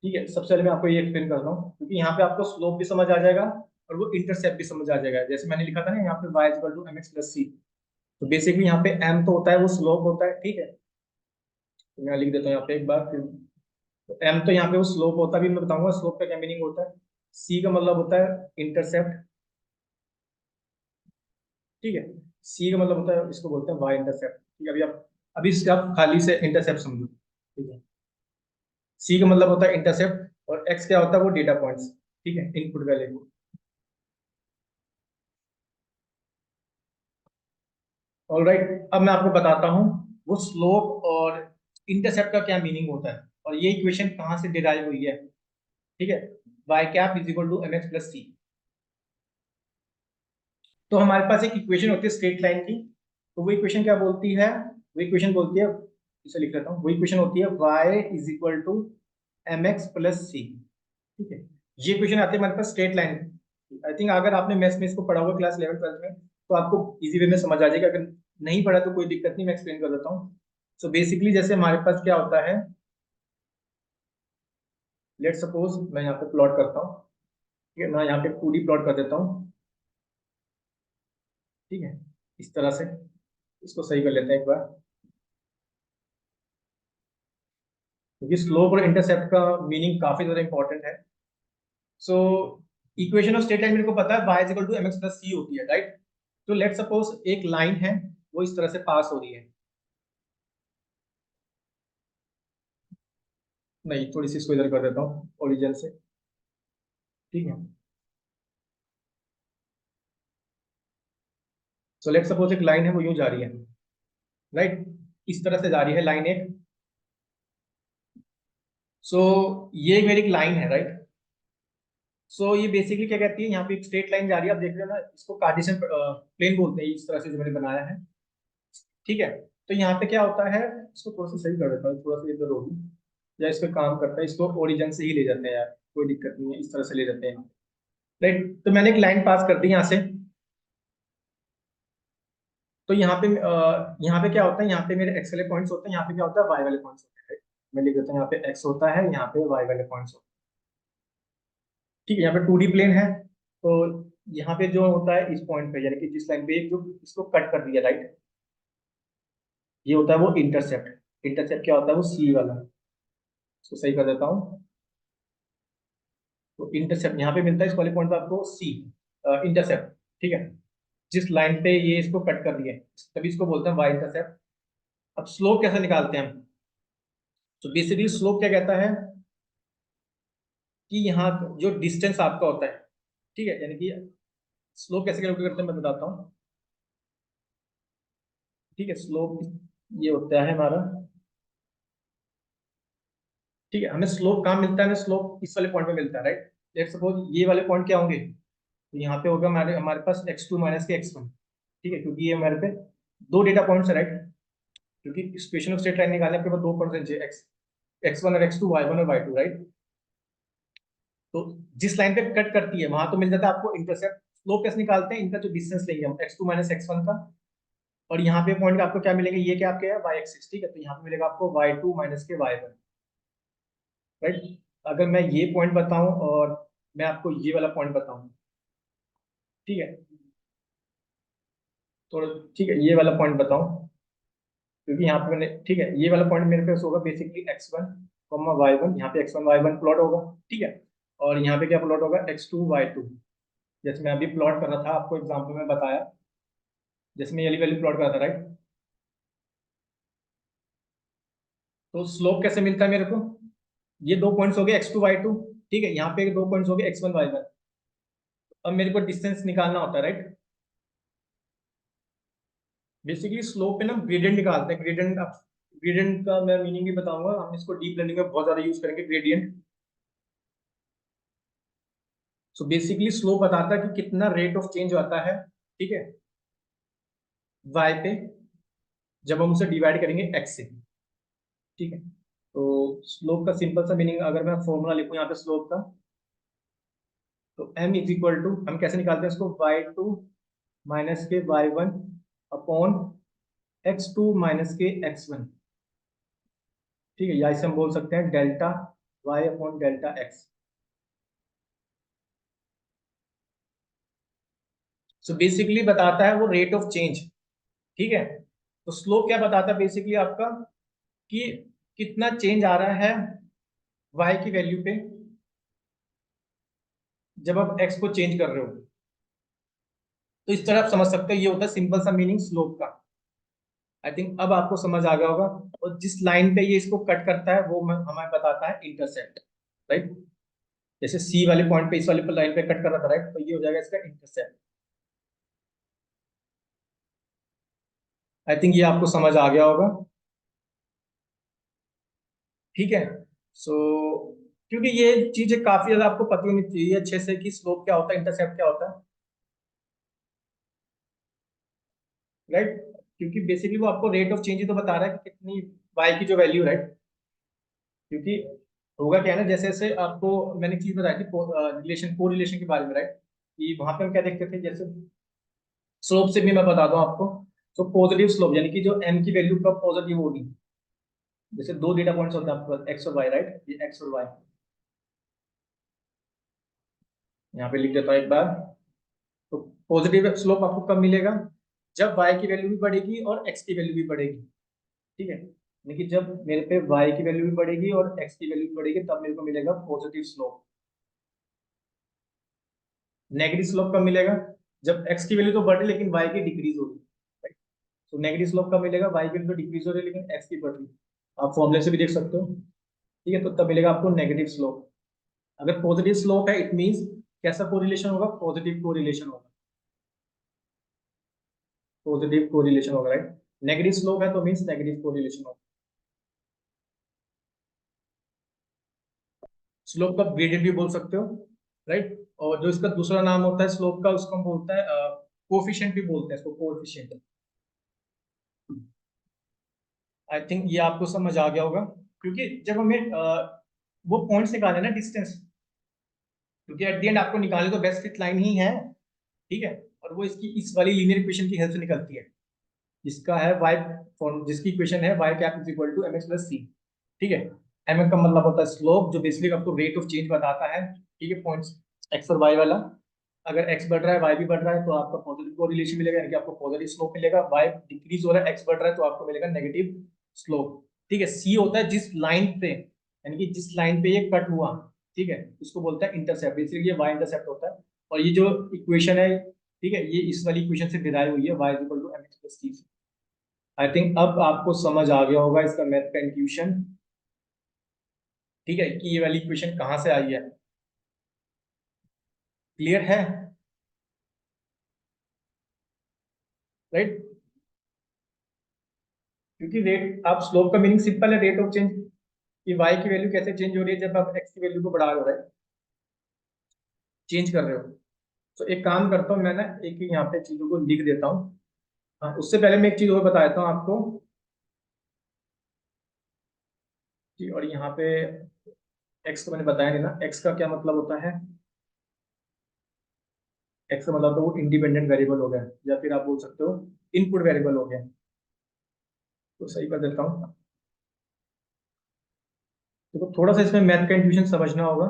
ठीक है, सबसे पहले मैं आपको ये एक्सप्लेन करता हूँ, क्योंकि यहाँ पे आपको स्लोप भी समझ आ जाएगा और वो इंटरसेप्ट भी समझ आ जाएगा। जैसे मैंने लिखा था ना यहाँ पे y equal to mx plus C, तो बेसिकली यहाँ पे m तो होता है, वो स्लोप होता है। ठीक है, तो मैं लिख देता हूँ यहाँ पे एक बार फिर। तो m तो यहाँ पे वो स्लोप होता है, भी मैं बताऊंगा स्लोप का क्या मीनिंग होता है। c का मतलब होता है इंटरसेप्ट। ठीक है, c का मतलब होता है, इसको बोलते हैं y इंटरसेप्ट। ठीक है, अभी इससे आप खाली से इंटरसेप्ट समझो। ठीक है, c का मतलब होता है इंटरसेप्ट और x क्या होता है, वो डेटा पॉइंट्स। ठीक है, इनपुट वैल्यू। ऑलराइट, अब मैं आपको बताता हूँ वो स्लोप और इंटरसेप्ट का क्या मीनिंग होता है और ये इक्वेशन कहाँ से डिराइव हुई है। ठीक है, y cap is equal to mx plus C. तो हमारे पास एक इक्वेशन होती है स्ट्रेट लाइन की, तो वो इक्वेशन क्या बोलती है, वो इक्वेशन बोलती है, इसे लिख लेता हूँ, वो इक्वेशन होती है y is equal to mx plus C. ठीक है, ये इक्वेशन आती है हमारे पास स्ट्रेट लाइन। आई थिंक अगर आपने मैथ्स में इसको पढ़ा होगा क्लास 11 12 में, तो आपको इजी वे में समझ आ जाएगा। अगर नहीं पढ़ा तो कोई दिक्कत नहीं, मैं एक्सप्लेन कर देता हूँ। सो बेसिकली जैसे हमारे पास क्या होता है, लेट सपोज मैं यहाँ पे प्लॉट करता हूँ। ठीक है, मैं यहाँ पे 2D प्लॉट कर देता हूँ। ठीक है, इस तरह से इसको सही कर लेते हैं एक बार, क्योंकि स्लोप और इंटरसेप्ट का मीनिंग काफी ज्यादा इंपॉर्टेंट है। So equation of straight line मेरे को पता है y is equal to mx plus C होती है, राइट। तो लेट सपोज एक लाइन है, वो इस तरह से पास हो रही है। नहीं, थोड़ी सी इसको इधर कर देता हूँ ओरिजिन से। ठीक है, सो लेट सपोज एक लाइन है, वो यूं जा रही है, राइट। इस तरह से जा रही है लाइन एक। सो ये मेरी एक लाइन है, राइट। सो ये बेसिकली क्या कहती है, यहाँ पे एक स्ट्रेट लाइन जा रही है, आप देख रहे हो ना, इसको कार्टेशियन प्लेन बोलते हैं, इस तरह से जो मैंने बनाया है। ठीक है, तो यहाँ पे क्या होता है, इसको थोड़ा सा सही कर देता हूँ, थोड़ा सा इधर होगी, या इस पे काम करता है, इसको ओरिजिन से ही ले जाते हैं यार, कोई दिक्कत नहीं है, इस तरह से ले जाते हैं। राइट, तो मैंने एक लाइन पास कर दी यहाँ से। तो यहाँ पे क्या होता है, यहाँ पे मेरे एक्स वाले पॉइंट्स होते हैं, यहाँ पे क्या होता है, वाई वाले पॉइंट्स होते हैं। मैं लिख देता हूँ, यहाँ पे एक्स होता है, यहाँ पे वाई वाले पॉइंट्स होते हैं। ठीक है, यहाँ पे 2D प्लेन है, तो यहाँ पे जो होता है इस पॉइंट पे, यानी कि जिस लाइन पे जो इसको कट कर दिया, राइट, ये होता है वो इंटरसेप्ट। इंटरसेप्ट क्या होता है, वो सी वाला। इसको सही कर देता हूँ। तो इंटरसेप्ट यहाँ पे मिलता है, इस वाले पॉइंट पे आपको सी इंटरसेप्ट। ठीक है, जिस लाइन पे ये इसको कट कर दिए, तभी इसको बोलते हैं वाई इंटरसेप्ट। अब स्लोप कैसे निकालते हैं हम। तो बेसिकली स्लोप क्या कहता है कि यहाँ जो डिस्टेंस आपका होता है, ठीक है, यानी कि स्लोप कैसे कैलकुलेट करते हैं मैं बताता हूँ। ठीक है, स्लोप ये होता है हमारा। ठीक है, हमें स्लोप कहाँ मिलता है, हमें स्लोप इस वाले पॉइंट पे मिलता है, राइट। लेट सपोज ये वाले पॉइंट क्या होंगे, तो यहाँ पे होगा हमारे हमारे पास x2 माइनस के x1। ठीक है, क्योंकि ये हमारे पे दो डेटा पॉइंट्स है, राइट। क्योंकि इक्वेशन ऑफ स्ट्रेट लाइन निकालने के बाद दो पॉइंट्स चाहिए, x1 और x2, y1 और y2, राइट। तो जिस लाइन पे कट करती है वहां तो मिल जाता है आपको इंटरसेप्ट। स्लोप कैसे निकालते हैं, इनका जो डिस्टेंस लेंगे हम x2 माइनस x1 का, और यहाँ पे पॉइंट आपको क्या मिलेंगे, ये क्या आपके है y एक्सिस। ठीक है, तो यहाँ पे मिलेगा आपको y2 माइनस के y1, राइट। अगर मैं ये पॉइंट बताऊं और मैं आपको ये वाला पॉइंट बताऊं, ठीक है, तो ठीक है, ये वाला पॉइंट बताऊं, क्योंकि यहाँ पे मैंने, ठीक है, ये वाला पॉइंट मेरे पास होगा बेसिकली x1 y1, यहाँ पे x1 y1 प्लॉट होगा। ठीक है, और यहाँ पे क्या प्लॉट होगा, x2 y2। जैसे मैं अभी प्लॉट कर रहा था, आपको एग्जाम्पल में बताया, जैसे मैं ये वाली वैल्यू प्लॉट कर रहा था, राइट। तो स्लोप कैसे मिलता है मेरे को, ये दो पॉइंट्स हो गए x2 y2। ठीक है, यहाँ पे दो पॉइंट्स हो गए x1 y1। अब मेरे को डिस्टेंस निकालना होता है, राइट। बेसिकली स्लोप पे ना ग्रेडियंट निकालते हैं, ग्रेडियंट। ग्रेडियंट का मैं मीनिंग भी बताऊंगा, हम इसको डीप लर्निंग में बहुत ज्यादा यूज करेंगे, ग्रेडियंट। सो बेसिकली स्लोप बताता है कि कितना रेट ऑफ चेंज आता है, ठीक है, y पे, जब हम उसे डिवाइड करेंगे x से। ठीक है, तो स्लोप का सिंपल सा मीनिंग अगर मैं फॉर्मूला लिखूं यहाँ पे स्लोप का, तो m इज इक्वल टू, हम कैसे निकालते हैं इसको, y2 माइनस के y1 अपॉन x2 माइनस के x1, ठीक है, या इसे हम बोल सकते हैं delta y upon delta x। So basically बताता है वो रेट ऑफ चेंज, ठीक है। तो स्लोप क्या बताता है बेसिकली आपका, कि कितना चेंज आ रहा है y की वैल्यू पे जब आप x को चेंज कर रहे हो। तो इस तरह आप समझ सकते हो, ये होता है सिंपल सा मीनिंग स्लोप का। आई थिंक अब आपको समझ आ गया होगा। और जिस लाइन पे ये इसको कट करता है वो हमें बताता है इंटरसेप्ट, राइट। जैसे सी वाले पॉइंट पे इस वाले लाइन पे कट कर रहा था, राइट, तो ये हो जाएगा इसका इंटरसेप्ट। आई थिंक ये आपको समझ आ गया होगा, ठीक है। सो क्योंकि ये चीजें काफी ज्यादा आपको पता होनी चाहिए अच्छे से कि स्लोप क्या होता है, इंटरसेप्ट क्या होता है, राइट। क्योंकि बेसिकली वो आपको रेट ऑफ चेंज ही तो बता रहा है कि कितनी वाई की जो वैल्यू, राइट। क्योंकि होगा क्या है ना, जैसे जैसे आपको मैंने एक चीज बताई थी रिलेशन, को रिलेशन के बारे में, राइट। कि वहां पे हम क्या देखते थे, जैसे स्लोप से भी मैं बता दूं आपको। तो पॉजिटिव स्लोप यानी कि जो एम की वैल्यू कब पॉजिटिव होगी, जैसे दो डेटा पॉइंट्स होते हैं आपके पास एक्स और वाई, राइट, ये एक्स और वाई। यहाँ पे लिख देता हूँ एक बार। तो पॉजिटिव स्लोप आपको कब मिलेगा, जब y की वैल्यू भी बढ़ेगी और x की वैल्यू भी बढ़ेगी, ठीक है। यानी कि जब मेरे पे y की वैल्यू भी बढ़ेगी और x की वैल्यू भी बढ़ेगी तब मेरे को मिलेगा पॉजिटिव स्लोप। नेगेटिव स्लोप कब मिलेगा, जब x की वैल्यू तो बढ़ रही लेकिन y की डिक्रीज हो रही है, राइट। तो नेगेटिव स्लोप कब मिलेगा, y की वैल्यू तो डिक्रीज हो रही है लेकिन x की बढ़ रही है। आप फॉर्मूले से भी देख सकते हो, ठीक है। तो तब मिलेगा आपको नेगेटिव स्लोप। अगर पॉजिटिव स्लोप है इट मींस कैसा कोरिलेशन होगा, पॉजिटिव कोरिलेशन होगा, पॉजिटिव कोरिलेशन होगा, राइट। नेगेटिव स्लोप है तो मींस नेगेटिव कोरिलेशन होगा। स्लोप का ग्रेडियंट भी बोल सकते हो, राइट। और जो इसका दूसरा नाम होता है स्लोप का, उसको हम बोलते हैं कोफिशिएंट भी बोलते हैं इसको, कोफिशिएंट। आई थिंक ये आपको समझ आ गया होगा। क्योंकि जब हमें वो पॉइंट्स निकाले ना डिस्टेंस, क्योंकि एट द एंड आपको निकालने तो बेस्ट फिट लाइन ही है, ठीक है। और वो इसकी इस वाली लीनियर इक्वेशन की हेल्प से निकलती है, जिसका है y फॉर्म, जिसकी इक्वेशन है y cap is equal to mx plus C, ठीक है। mx का मतलब होता है स्लोप, जो बेसिकली आपको रेट ऑफ चेंज बताता है, ठीक है, पॉइंट्स x और y वाला। अगर x बढ़ रहा है y भी बढ़ रहा है तो आपका पॉजिटिव कोरिलेशन मिलेगा, यानी कि आपको पॉजिटिव स्लोप मिलेगा। y डिक्रीज हो रहा है, x बढ़ रहा है तो आपको मिलेगा नेगेटिव स्लोप, ठीक है। c होता है जिस लाइन पे, यानी कि जिस लाइन पे ये कट हुआ, ठीक है, इसको बोलता है इंटरसेप्ट। बेसिकली ये y इंटरसेप्ट होता है। और ये जो इक्वेशन है, ठीक है, ये इस वाली इक्वेशन से डिराइव हुई है, y is equal to mx plus c। I think अब आपको समझ आ गया होगा इसका मैथ का इंट्यूशन, ठीक है, कि ये वाली इक्वेशन कहाँ से आई है। क्लियर है, राइट। क्योंकि रेट, आप स्लोप का मीनिंग सिंपल है, रेट ऑफ चेंज, कि y की वैल्यू कैसे चेंज हो रही है जब आप x की वैल्यू को बढ़ा रहे हो, राइट, चेंज कर रहे हो। तो एक काम करता हूँ मैं ना, एक यहाँ पे चीजों को लिख देता हूँ। हाँ, उससे पहले मैं एक चीज और बता देता हूँ आपको, कि और यहाँ पे x तो मैंने बताया नहीं ना, x का क्या मतलब होता है। x का मतलब तो वो इंडिपेंडेंट वेरिएबल हो गया, या फिर आप बोल सकते हो इनपुट वेरिएबल हो गया। तो सही कर देता हूँ। तो थोड़ा सा इसमें मैथ का इंट्यूशन समझना होगा।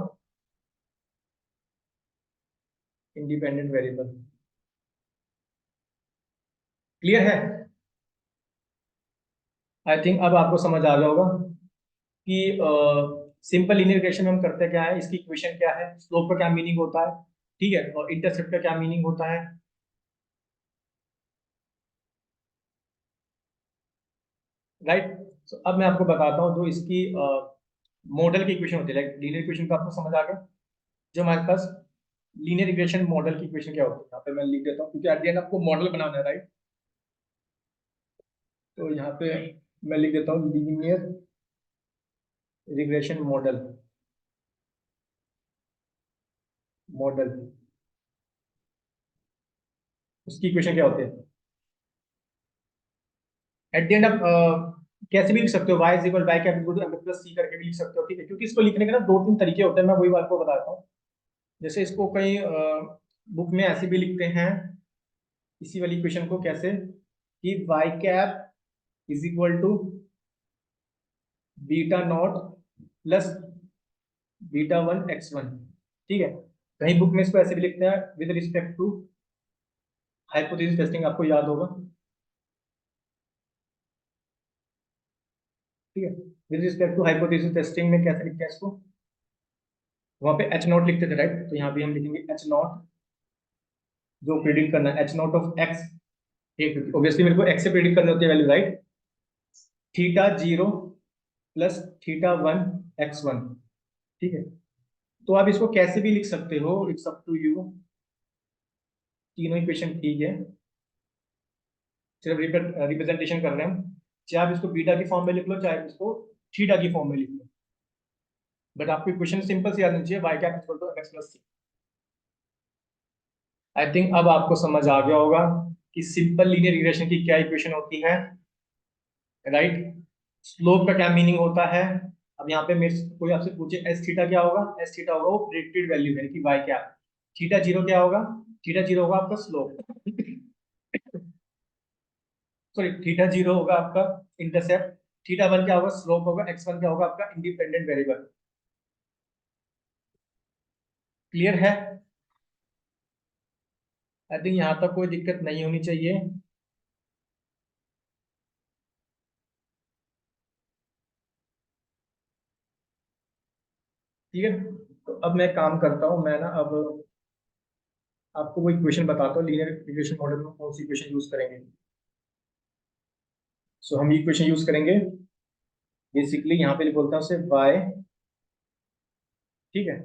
इंडिपेंडेंट वेरिएबल, क्लियर है। आई थिंक अब आपको समझ आ गया होगा कि सिंपल लीनियर इक्वेशन में हम करते क्या है, इसकी इक्वेशन क्या है, स्लोप का क्या मीनिंग होता है, ठीक है, और इंटरसेप्ट का क्या मीनिंग होता है, राइट। तो अब मैं आपको बताता हूँ जो इसकी मॉडल की इक्वेशन होती है, लाइक लीनियर इक्वेशन का आपको समझ आ गया। जो हमारे पास लीनियर इक्वेशन मॉडल की इक्वेशन क्या होती है, यहाँ पे मैं लिख देता हूँ क्योंकि एट द एंड आपको मॉडल बनाना है, राइट। तो यहाँ पे मैं लिख देता हूँ लीनियर रिग्रेशन मॉडल, मॉडल, उसकी इक्वेशन क्या होती है। एट द एंड आप कैसे भी लिख सकते हो, y is equal by cap equal to mx plus c करके भी लिख सकते हो, ठीक है। क्योंकि इसको लिखने के ना दो तीन तरीके होते हैं, मैं वही बात को बताता हूँ। जैसे इसको कई बुक में ऐसे भी लिखते हैं, इसी वाली इक्वेशन को कैसे, कि y cap is equal to beta not plus beta one x one. ठीक है, कहीं बुक में इसको ऐसे भी लिखते हैं with respect to hypothesis testing, आपको याद होगा। ठीक है, with respect to hypothesis testing में कैसे लिखते हैं इसको, वहां पे एच नॉट लिखते थे राइट, तो यहाँ भी हम लिखेंगे एच नॉट, जो प्रिडिक्ट करना है एच नॉट ऑफ एक्स। ठीक, ऑब्वियसली मेरे को एक्स से प्रिडिक्ट करनी होती है value right, theta zero plus theta one x one. ठीक है, तो आप इसको कैसे भी लिख सकते हो, इट्स अप टू यू, तीनों इक्वेशन ठीक है, सिर्फ रिप्रेजेंटेशन कर रहे हैं हम। चाहे आप इसको बीटा की फॉर्म में लिख लो, चाहे इसको थीटा की फॉर्म में लिख लो, बट आपको इक्वेशन सिंपल से याद नहीं चाहिए, y cap equal to x plus c. I think अब आपको समझ आ गया होगा कि सिंपल लीनियर रिग्रेशन की क्या इक्वेशन होती है, राइट। स्लोप का क्या मीनिंग होता है। अब यहाँ पे मेरे से कोई आपसे पूछे एस थीटा क्या होगा, एस थीटा होगा वो प्रेडिक्टेड वैल्यू है कि वाई क्या, थीटा जीरो क्या होगा, थीटा जीरो होगा आपका स्लोप, सॉरी थीटा जीरो होगा आपका इंटरसेप्ट, थीटा वन क्या होगा स्लोप होगा, एक्स वन क्या होगा आपका इंडिपेंडेंट वेरिएबल। क्लियर है, आई थिंक यहाँ तक कोई दिक्कत नहीं होनी चाहिए। ठीक है, तो अब मैं काम करता हूँ, मैं ना अब आपको वो इक्वेशन बताता हूँ लीनियर रिग्रेशन मॉडल में कौन सी इक्वेशन यूज करेंगे। सो हम इक्वेशन यूज करेंगे बेसिकली, यहाँ पे बोलता हूँ उसे वाई। ठीक है,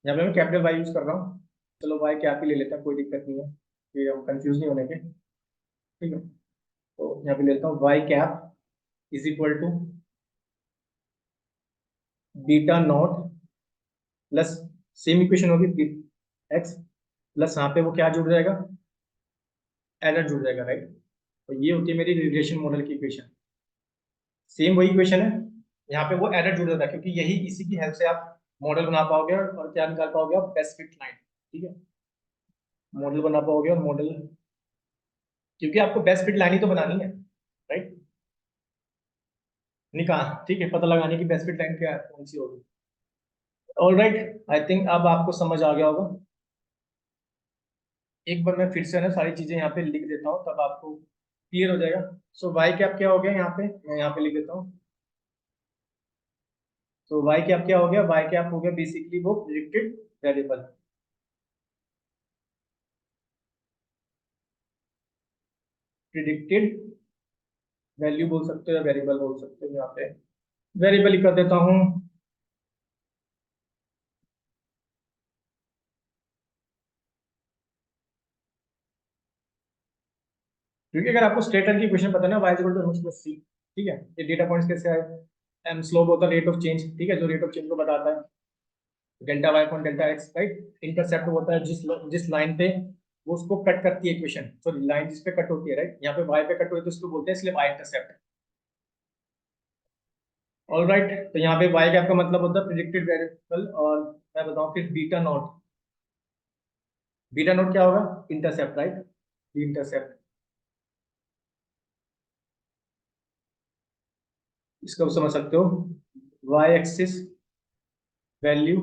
यहाँ पे मैं कैपिटल वाई यूज कर रहा हूँ, चलो वाई कैप ही ले लेते हैं, कोई दिक्कत नहीं है, फिर हम कंफ्यूज नहीं होने के। ठीक है, तो यहाँ पे ले लेता हूँ y cap is equal to beta not plus, same equation होगी एक्स प्लस यहाँ पे वो क्या जुड़ जाएगा, एरर जुड़ जाएगा राइट। तो ये होती है मेरी रिग्रेशन मॉडल की इक्वेशन, सेम वही इक्वेशन है, यहाँ पे वो एरर जुड़ जाता है, क्योंकि यही इसी की हेल्प से आप मॉडल बना पाओगे और क्या निकाल पाओगे आप, बेस्ट फिट लाइन। ठीक है, मॉडल बना पाओगे और मॉडल, क्योंकि आपको बेस्ट फिट लाइन ही तो बनानी है राइट, निकाल, ठीक है, पता लगाने की बेस्ट फिट लाइन क्या कौन सी होगी। ऑल राइट, आई थिंक अब आपको समझ आ गया होगा। एक बार मैं फिर से ना सारी चीजें यहाँ पे लिख देता हूँ, तब आपको क्लियर हो जाएगा। सो वाई कैप क्या हो गया, यहाँ पे मैं यहाँ पे लिख देता हूँ। तो वाई कैप क्या हो गया, वाई कैप हो गया बेसिकली वो प्रिडिक्टेड वेरिएबल, प्रिडिक्टेड वैल्यू बोल सकते हो या वेरिएबल बोल सकते हो, यहाँ पे वेरिएबल ही कर देता हूँ। क्योंकि अगर आपको स्टेटर की इक्वेशन पता है ना, y equal to M plus C, ठीक है, ये डेटा पॉइंट्स कैसे आए, एम स्लोप होता है रेट ऑफ चेंज, ठीक है, जो रेट ऑफ चेंज को बताता है, delta y upon delta x right. Intercept होता है जिस लाइन पे वो उसको कट करती है इक्वेशन, सॉरी लाइन जिस पे कट होती है राइट, यहाँ पे वाई पे कट हुई तो उसको बोलते हैं इसलिए वाई इंटरसेप्ट। ऑल राइट, तो यहाँ पे वाई कैप का मतलब होता है प्रिडिक्टेड वेरिएबल, और मैं बताऊँ फिर बीटा नॉट, बीटा नॉट क्या होगा, इंटरसेप्ट राइट, इंटरसेप्ट। इसको आप समझ सकते हो, y axis value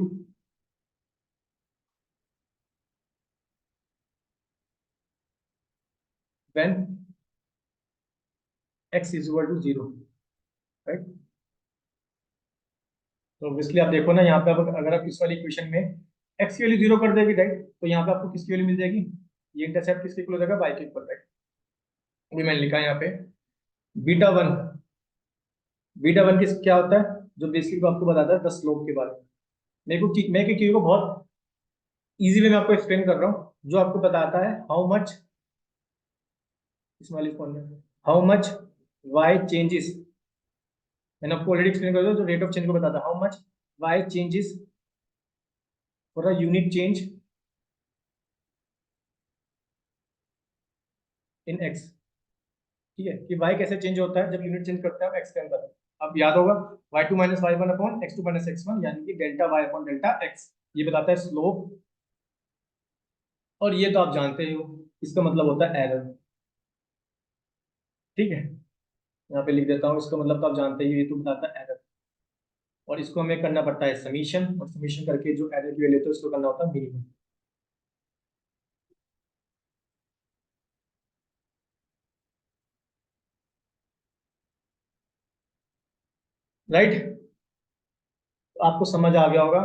when x is equal to zero right. तो ऑब्वियसली आप देखो ना यहाँ पे, अगर आप इस वाली इक्वेशन में एक्स की वैल्यू जीरो कर देगी राइट, तो यहाँ पे आपको किसकी वैल्यू मिल जाएगी, ये इंटरसेप्ट किसके इक्वल हो जाएगा, वाई के इक्वल राइट। अभी मैंने लिखा है यहाँ पे बीटा वन, बीटा वन किस क्या होता है, जो बेसिकली आपको बताता है द स्लोप के बारे में। मेरे को मैं की चीज को बहुत इजी वे में आपको एक्सप्लेन कर रहा हूँ, जो आपको बताता है हाउ मच, इस वाली फॉर्म में हाउ मच वाई चेंजेस, मैंने आपको ऑलरेडी एक्सप्लेन कर दिया, जो रेट ऑफ चेंज को बताता है how much Y changes for a unit change in x. ठीक है, कि y कैसे चेंज होता है जब यूनिट चेंज करते हैं x के अंदर। अब याद होगा y two minus y one upon x two minus x one, यानी कि delta y upon delta x, ये बताता है स्लोप, और ये तो आप जानते हो इसका मतलब होता है एरर। ठीक है, यहाँ पे लिख देता हूँ, इसका मतलब तो आप जानते ही हो, ये तो बताता है एरर, और इसको हमें करना पड़ता है समीशन, और समीशन करके जो एरर की वैल्यू है उसको करना होता है मिनिमम। राइट, तो आपको समझ आ गया होगा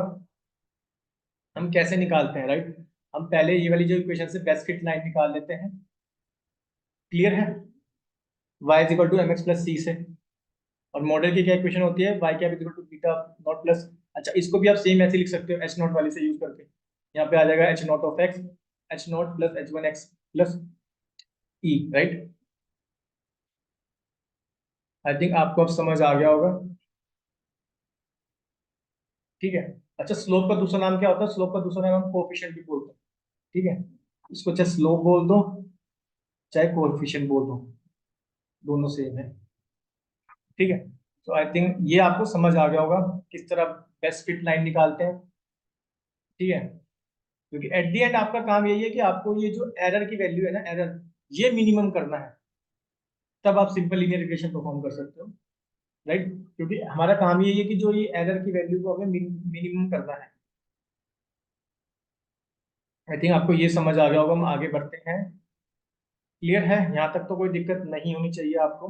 हम कैसे निकालते हैं। राइट, हम पहले ये वाली जो इक्वेशन से बेस्ट फिट लाइन निकाल लेते हैं। क्लियर है, y is equal to M X plus C से, और मॉडल की क्या इक्वेशन होती है, y cap is equal to beta not plus, अच्छा इसको भी आप सेम ऐसे लिख सकते हो एच नॉट वाली से यूज करके, यहाँ पे आ जाएगा H not of x, H not plus H one x plus E. Right, I think आपको अब समझ आ गया होगा। ठीक है, अच्छा स्लोप का दूसरा नाम क्या होता है, स्लोप का दूसरा नाम हम कोएफिशिएंट भी बोलते हैं। ठीक है, इसको चाहे स्लोप बोल दो चाहे कोएफिशिएंट बोल दो, दोनों सेम है। ठीक है, तो आई थिंक ये आपको समझ आ गया होगा किस तरह बेस्ट फिट लाइन निकालते हैं। ठीक है, क्योंकि एट द एंड आपका काम यही है कि आपको ये जो एरर की वैल्यू है ना, एरर ये मिनिमम करना है, तब आप सिंपल लीनियर रिग्रेशन परफॉर्म कर सकते हो। राइट, क्योंकि हमारा काम यही है कि जो ये एरर की वैल्यू को हमें मिनिमम करना है। आई थिंक आपको ये समझ आ गया होगा, हम आगे बढ़ते हैं। क्लियर है, यहाँ तक तो कोई दिक्कत नहीं होनी चाहिए आपको।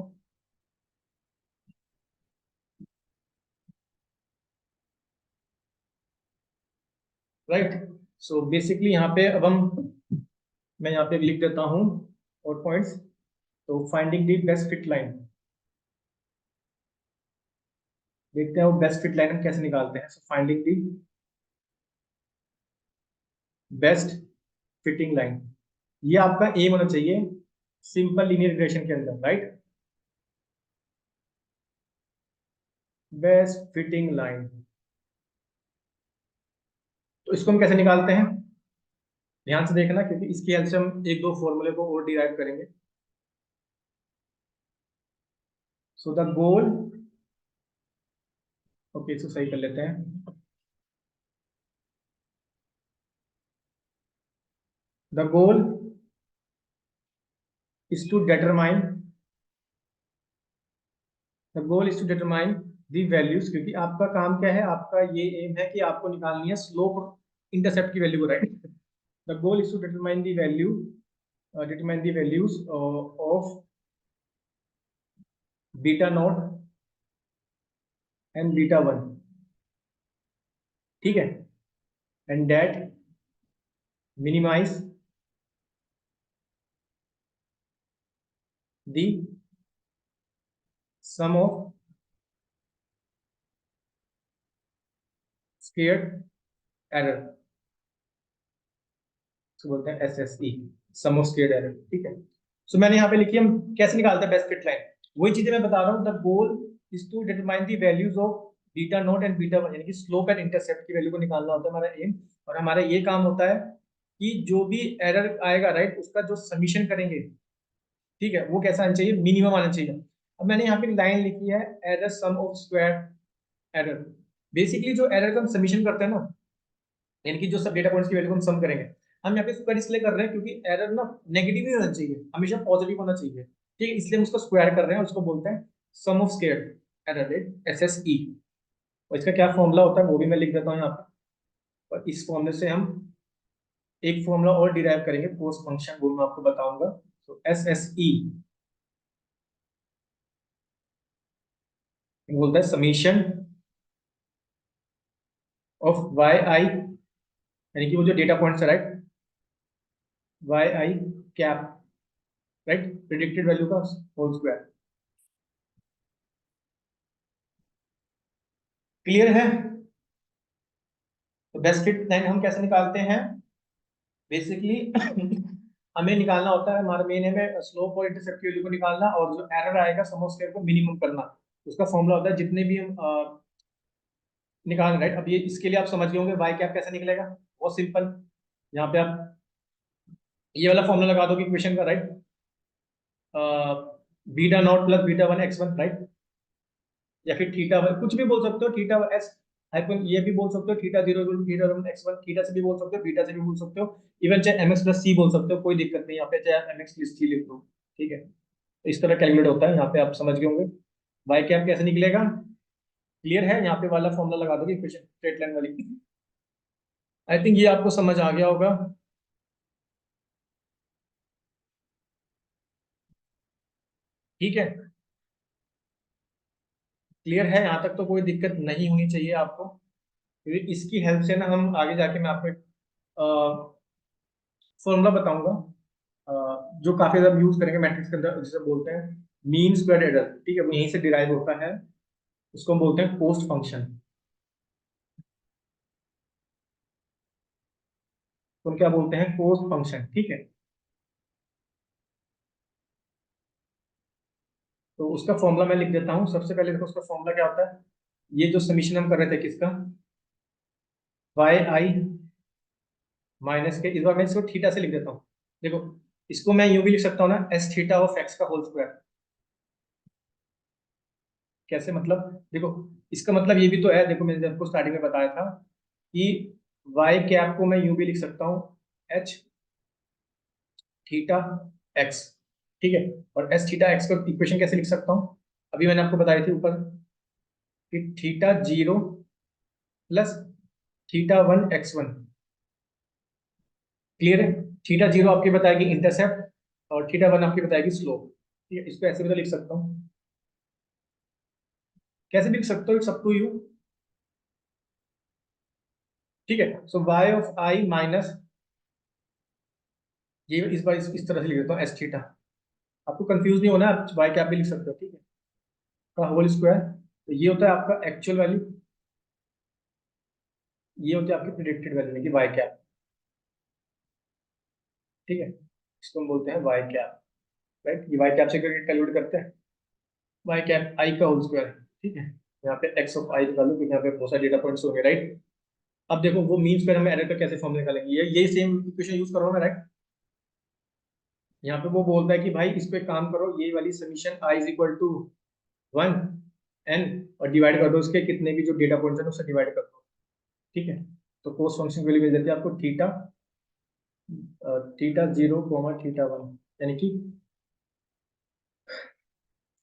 राइट, सो बेसिकली यहाँ पे अब हम, मैं यहाँ पे लिख देता हूँ और पॉइंट्स। तो finding the best fit line, देखते हैं वो बेस्ट फिट लाइन हम कैसे निकालते हैं। So finding the best fitting line, ये आपका एम होना चाहिए सिंपल लीनियर रिग्रेशन के अंदर। राइट, बेस्ट फिटिंग लाइन, तो इसको हम कैसे निकालते हैं, ध्यान से देखना, क्योंकि इसकी हेल्प से हम एक दो फॉर्मूले को और डिराइव करेंगे। सो द गोल, ओके इसको सही कर लेते हैं। The goal is to determine, the goal is to determine the values, क्योंकि आपका काम क्या है, आपका ये एम है कि आपको निकालनी है स्लोप और इंटरसेप्ट की वैल्यू को। Right, the goal is to determine the value, determine the values of beta not and beta one. ठीक है, and that minimize the sum of squared error, इसको बोलते हैं SSE, sum of squared error. ठीक है, सो मैंने यहाँ पे लिखी, हम कैसे निकालते हैं बेस्ट फिट लाइन, वही चीजें मैं बता रहा हूँ। The goal is to determine the values of beta not and beta one, यानी कि स्लोप एंड इंटरसेप्ट की वैल्यू को निकालना होता है हमारा एम, और हमारा ये काम होता है कि जो भी एरर आएगा, राइट, उसका जो समीशन करेंगे, ठीक है, वो कैसा आना चाहिए, मिनिमम आना चाहिए। अब मैंने यहाँ पे लाइन लिखी है, error sum of square error. Basically जो एरर का हम समीशन करते हैं ना, यानी कि जो सब डेटा पॉइंट्स की वैल्यू को हम सम करेंगे, हम यहाँ पे स्क्वायर इसलिए कर रहे हैं क्योंकि एरर ना नेगेटिव ही होना चाहिए, हमेशा पॉजिटिव होना चाहिए। ठीक है, इसलिए हम उसको स्क्वायर कर रहे हैं, उसको बोलते हैं sum of squared error rate, SSE। और इसका क्या फॉर्मूला होता है वो भी मैं लिख देता हूँ यहाँ पे, और इस फॉर्मूले से हम एक फॉर्मूला और डिराइव करेंगे पोस्ट फंक्शन, वो मैं आपको बताऊंगा। तो SSE बोलता है समीशन ऑफ YI, यानी कि वो जो डेटा पॉइंट्स है, right, YI cap, right, predicted value का होल स्क्वायर। क्लियर है, तो बेस्ट फिट लाइन हम कैसे निकालते हैं, बेसिकली हमें निकालना होता है, हमारा मेन है स्लोप और इंटरसेप्ट की वैल्यू को निकालना, और जो एरर आएगा सम ऑफ स्क्वायर को मिनिमम करना। उसका फॉर्मूला होता है जितने भी हम निकाल, राइट। अब ये इसके लिए आप समझ गए होंगे वाई कैप कैसे निकलेगा, बहुत सिंपल। यहाँ पे आप ये वाला फॉर्मूला लगा दो इक्वेशन का, right, beta not plus beta one x one, right, या फिर थीटा वन, कुछ भी बोल सकते हो, थीटा एस हाइपन, ये भी बोल सकते हो theta zero theta one x one, theta से भी बोल सकते हो, बीटा से भी बोल सकते हो, इवन चाहे एम एक्स प्लस सी बोल सकते हो, कोई दिक्कत नहीं, यहाँ पे चाहे एम एक्स प्लस सी लिख दो। ठीक है, इस तरह कैलकुलेट होता है, यहाँ पे आप समझ गए होंगे। वाई कैप कैसे निकलेगा, क्लियर है? यहाँ पे वाला फॉर्मूला लगा दोगे इक्वेशन स्ट्रेट लाइन वाली। आई थिंक ये आपको समझ आ गया होगा। ठीक है, क्लियर है? यहाँ तक तो कोई दिक्कत नहीं होनी चाहिए आपको, क्योंकि इसकी हेल्प से ना हम आगे जाके मैं आपको एक फॉर्मूला बताऊंगा, जो काफी ज्यादा यूज करेंगे मैट्रिक्स के अंदर, जिसे बोलते हैं मीन स्क्वायर एरर। ठीक है, वो यहीं से डिराइव होता है, उसको हम बोलते हैं पोस्ट फंक्शन। तो हम क्या बोलते हैं, पोस्ट फंक्शन। ठीक है, तो उसका फॉर्मूला मैं लिख देता हूँ। सबसे पहले देखो उसका फॉर्मूला क्या होता है। ये जो समीशन हम कर रहे थे किसका, वाई आई माइनस के, इस बार मैं इसको थीटा से लिख देता हूँ। देखो, इसको मैं यूं भी लिख सकता हूँ ना, एस थीटा ऑफ एक्स का होल स्क्वायर। कैसे मतलब, देखो इसका मतलब ये भी तो है, देखो मैंने आपको स्टार्टिंग में बताया था कि वाई कैप को मैं यूं भी लिख सकता हूँ, एच थीटा एक्स। ठीक है, और एस थीटा एक्स का इक्वेशन कैसे लिख सकता हूँ, अभी मैंने आपको बताई थी ऊपर कि theta zero plus theta one x one. Clear है? थीटा जीरो आपकी बताएगी इंटरसेप्ट, और थीटा वन आपकी बताएगी स्लोप। ठीक है, इसको ऐसे भी तो लिख सकता हूँ, कैसे भी लिख सकते हो, इट्स अप टू यू। ठीक है, so y of i minus, ये इस बार इस तरह से लिख देता हूँ, एस थीटा। आपको कंफ्यूज नहीं होना, आप वाई कैप भी लिख सकते हो। ठीक है, का होल स्क्वायर, तो ये होता है आपका एक्चुअल वैल्यू, ये होती है आपकी प्रिडिक्टेड वैल्यू की वाई कैप। ठीक है, इसको हम बोलते हैं वाई कैप। राइट, ये वाई कैप से कैलकुलेट करते हैं, वाई कैप आई का होल स्क्वायर। ठीक है, यहाँ पे एक्स ऑफ आई निकालो, क्योंकि यहाँ पे बहुत सारे डेटा पॉइंट्स होंगे। राइट, अब देखो वो मीन स्क्वायर हम एरर का कैसे फॉर्म निकालेंगे, ये सेम इक्वेशन यूज कर रहा हूँ मैं। राइट, यहाँ पे वो बोलता है कि भाई इस पे काम करो, ये वाली summation i is equal to one n, और डिवाइड कर दो उसके कितने भी जो डेटा पॉइंट्स हैं उससे डिवाइड कर दो। ठीक है, तो कोस फंक्शन की वैल्यू मिल जाती है आपको theta, theta zero comma theta one, यानी कि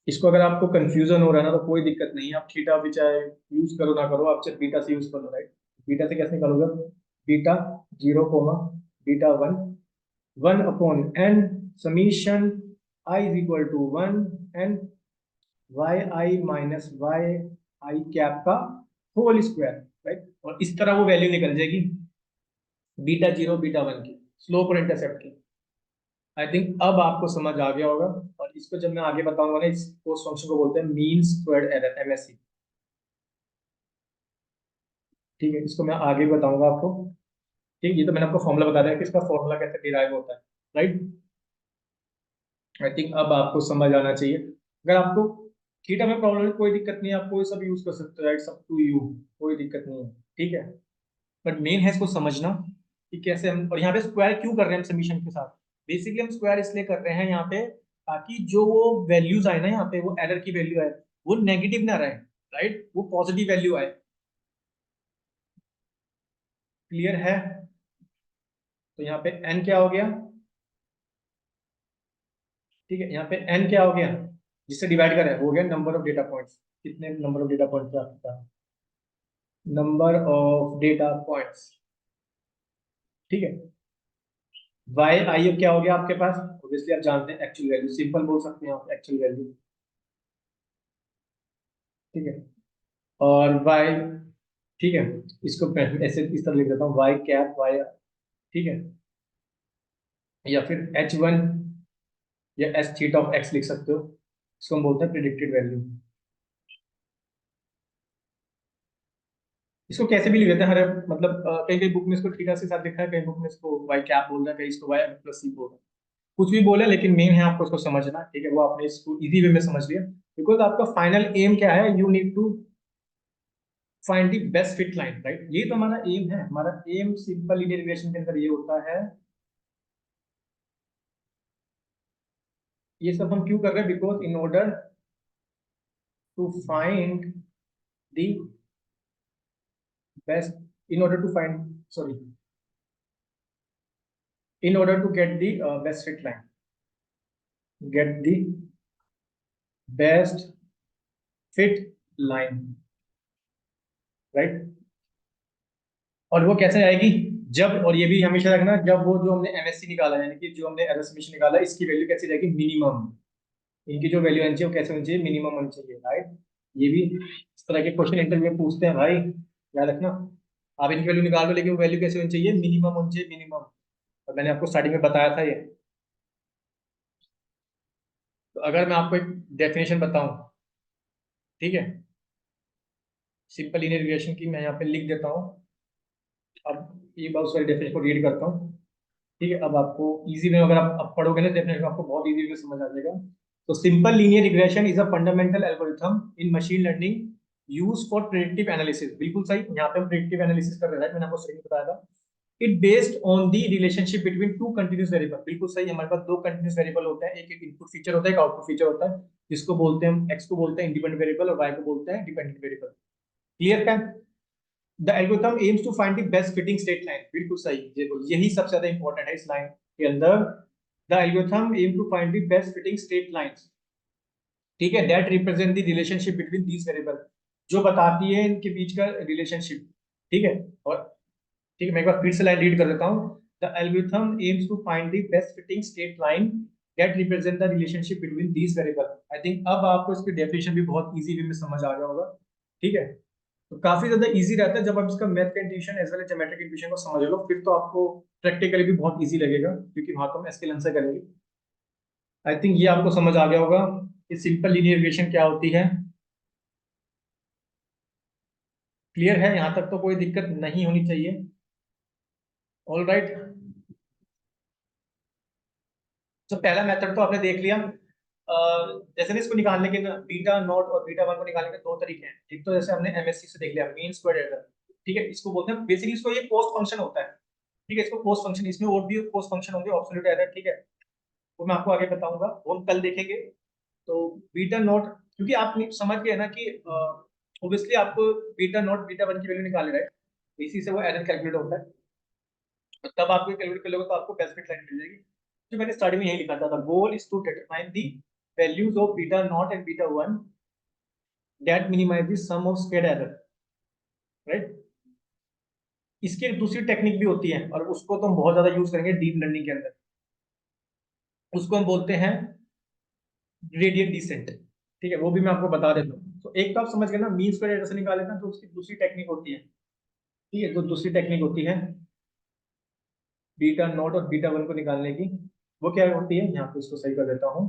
इसको अगर आपको कंफ्यूजन हो रहा है ना, तो कोई दिक्कत नहीं है, आप थीटा भी चाहे यूज करो ना करो, आप सिर्फ बीटा से यूज कर लो। राइट, बीटा से कैसे निकालोगे, beta zero comma beta one, one upon n summation i is equal to one n y i minus y i cap का होल स्क्वायर। राइट, और इस तरह वो वैल्यू निकल जाएगी बीटा जीरो बीटा वन की, स्लोप और इंटरसेप्ट की। आई थिंक अब आपको समझ आ गया होगा, और इसको जब मैं आगे बताऊंगा ना, इस उस फंक्शन को बोलते हैं मीन स्क्वायर्ड एरर, एमएसई। ठीक है, इसको मैं आगे बताऊंगा आपको। ठीक, ये तो मैंने आपको फॉर्मूला बता दिया कि इसका फॉर्मूला कैसे डिराइव होता है। राइट, आई थिंक अब आपको समझ आना चाहिए। अगर आपको थीटा में प्रॉब्लम है, कोई दिक्कत नहीं है, आप कोई सब यूज कर सकते हो। राइट, सब टू यू, कोई दिक्कत नहीं है। ठीक है, बट मेन है इसको समझना कि कैसे हम, और यहाँ पे स्क्वायर क्यों कर रहे हैं हम समीशन के साथ। बेसिकली हम स्क्वायर इसलिए कर रहे हैं यहाँ पे, ताकि जो वो वैल्यूज आए ना यहाँ पे, वो एरर की वैल्यू आए, वो नेगेटिव ना रहे। राइट, वो पॉजिटिव वैल्यू आए। क्लियर है? तो यहाँ पे एन क्या हो गया, ठीक है, यहाँ पे एन क्या हो गया, जिससे डिवाइड करें वो हो गया नंबर ऑफ डेटा पॉइंट्स। कितने नंबर ऑफ डेटा पॉइंट्स आपके पास, नंबर ऑफ डेटा पॉइंट्स। ठीक है, वाई आई क्या हो गया आपके पास, ऑब्वियसली आप जानते हैं एक्चुअल वैल्यू, सिंपल बोल सकते हैं आप एक्चुअल वैल्यू। ठीक है, और वाई, ठीक है, इसको मैं ऐसे इस तरह लिख देता हूँ वाई कैप वाई। ठीक है, या फिर एच वन या एस थीटा ऑफ एक्स लिख सकते हो, इसको हम बोलते हैं प्रिडिक्टेड वैल्यू। इसको कैसे भी लिख देते हैं, हर मतलब कहीं कहीं बुक में इसको थीटा से साथ लिखा है, कहीं बुक में इसको वाई कैप बोल रहा है, कहीं इसको वाई प्लस सी बोल रहा है। कुछ भी बोले, लेकिन मेन है आपको इसको समझना। ठीक है, वो आपने इसको इजी वे में समझ लिया, बिकॉज आपका फाइनल एम क्या है, you need to find the best fit line. Right, ये तो हमारा एम है, हमारा एम सिंपल लीनियर रिग्रेशन के अंदर ये होता है। ये सब हम क्यों कर रहे हैं, because in order to find the best, in order to find, sorry, in order to get the best fit line, get the best fit line, right. और वो कैसे आएगी, जब, और ये भी हमेशा रखना, जब वो जो हमने एमएससी निकाला यानी कि जो हमने एरर सबमिशन निकाला इसकी वैल्यू कैसी रहेगी, मिनिमम। इनकी जो वैल्यू आनी चाहिए वो कैसे होनी चाहिए, मिनिमम होनी चाहिए, राइट। ये भी इस तरह के क्वेश्चन इंटरव्यू में पूछते हैं भाई, याद रखना। आप इनकी वैल्यू निकाल लो लेकिन वो वैल्यू कैसे होनी चाहिए, मिनिमम होनी चाहिए, मिनिमम। और मैंने आपको स्टार्टिंग में बताया था ये। तो अगर मैं आपको एक डेफिनेशन बताऊं, ठीक है, सिंपल लीनियर रिग्रेशन की, मैं यहाँ पे लिख देता हूँ। अब ये बहुत सारी डेफिनेशन को रीड करता हूँ, ठीक है। अब आपको इजी में, अगर आप पढ़ोगे ना डेफिनेशन, आपको बहुत इजी में समझ आ जाएगा। तो simple linear regression is a fundamental algorithm in machine learning use for predictive analysis. बिल्कुल सही, यहाँ पे हम प्रेडिक्टिव एनालिसिस कर रहे हैं, मैंने आपको सही बताया था। It based on the relationship between two continuous variable. बिल्कुल सही, हमारे पास दो कंटिन्यूस वेरिएबल होते हैं, एक एक इनपुट फीचर होता है, एक आउटपुट फीचर होता है, जिसको बोलते हैं हम, एक्स को बोलते हैं इंडिपेंडेंट वेरिएबल और वाई को बोलते हैं डिपेंडेंट वेरिएबल। क्लियर है। The algorithm aims to find the best fitting straight line. बिल्कुल सही, यही सबसे ज्यादा इंपॉर्टेंट है इस लाइन के अंदर। The algorithm aim to find the best fitting straight lines, ठीक है, that represent the relationship between these variable, जो बताती है इनके बीच का रिलेशनशिप, ठीक है। और ठीक है, मैं एक बार फिर से लाइन रीड कर देता हूँ। The algorithm aims to find the best fitting straight line that represent the relationship between these variable. I think अब आपको इसकी डेफिनेशन भी बहुत इजी वे में समझ आ गया होगा, ठीक है। तो काफी ज्यादा इजी रहता है जब आप इसका मैथ का intuition as well as geometric intuition को समझ लो, फिर तो आपको प्रैक्टिकली भी बहुत इजी लगेगा, क्योंकि वहां तो हम एसक्यूएल आंसर करेंगे। आई थिंक ये आपको समझ आ गया होगा कि सिंपल लीनियर रिग्रेशन क्या होती है। क्लियर है, यहाँ तक तो कोई दिक्कत नहीं होनी चाहिए। All right. तो पहला मेथड तो आपने देख लिया। जैसे ना इसको निकालने के, बीटा नॉट और बीटा वन को निकालने के दो तरीके हैं। एक तो जैसे हमने एमएससी से देख लिया, मीन स्क्वायर एरर, ठीक है, इसको बोलते हैं बेसिकली, इसको ये पोस्ट फंक्शन होता है, ठीक है, इसको पोस्ट फंक्शन, इसमें और भी पोस्ट फंक्शन होंगे, ऑब्सोल्यूट एरर, ठीक है, वो मैं आपको आगे बताऊंगा, वो हम कल देखेंगे। तो बीटा नॉट, क्योंकि आप समझ गए ना कि ऑब्वियसली आपको बीटा नॉट बीटा वन की वैल्यू निकालनी है, इसी से वो एरर कैलकुलेट होता है, और तब आपको कैलकुलेट कर लोगे तो आपको बेस्ट फिट लाइन मिल जाएगी। जो मैंने स्टार्टिंग में यही लिखा था, the goal is to determine the values of beta not and beta one that minimize the sum of square error, right. इसकी एक दूसरी टेक्निक भी होती है, और उसको तो हम बहुत ज्यादा यूज करेंगे डीप लर्निंग के अंदर, उसको हम बोलते हैं ग्रेडियंट डिसेंट, ठीक है, वो भी मैं आपको बता देता हूँ। तो एक तो आप समझ गए ना, मीन स्क्वायर एरर से निकाले था, तो उसकी दूसरी टेक्निक होती है, ठीक है, तो दूसरी टेक्निक होती है बीटा नॉट और बीटा वन को निकालने की। वो क्या होती है, यहाँ पे इसको सही कर देता हूँ,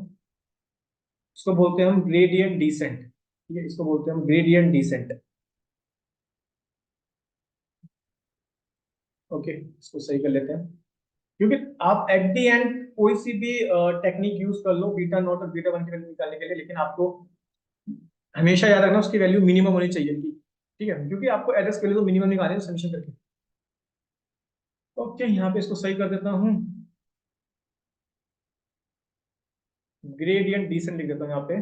इसको बोलते हैं हम ग्रेडियंट डिसेंट, ठीक है, इसको बोलते हैं हम ग्रेडियंट डिसेंट। ओके, इसको सही कर लेते हैं, क्योंकि आप एट दी एंड कोई सी भी टेक्निक यूज कर लो बीटा नॉट और बीटा वन की वैल्यू निकालने के लिए, लेकिन आपको हमेशा याद रखना उसकी वैल्यू मिनिमम होनी चाहिए इनकी, ठीक है, क्योंकि आपको एड्रेस के लिए तो मिनिमम निकालने सबमिशन करके। ओके, यहाँ पे इसको सही कर देता हूँ, ग्रेडियंट डिसेंट लिख देता हूँ यहाँ पे।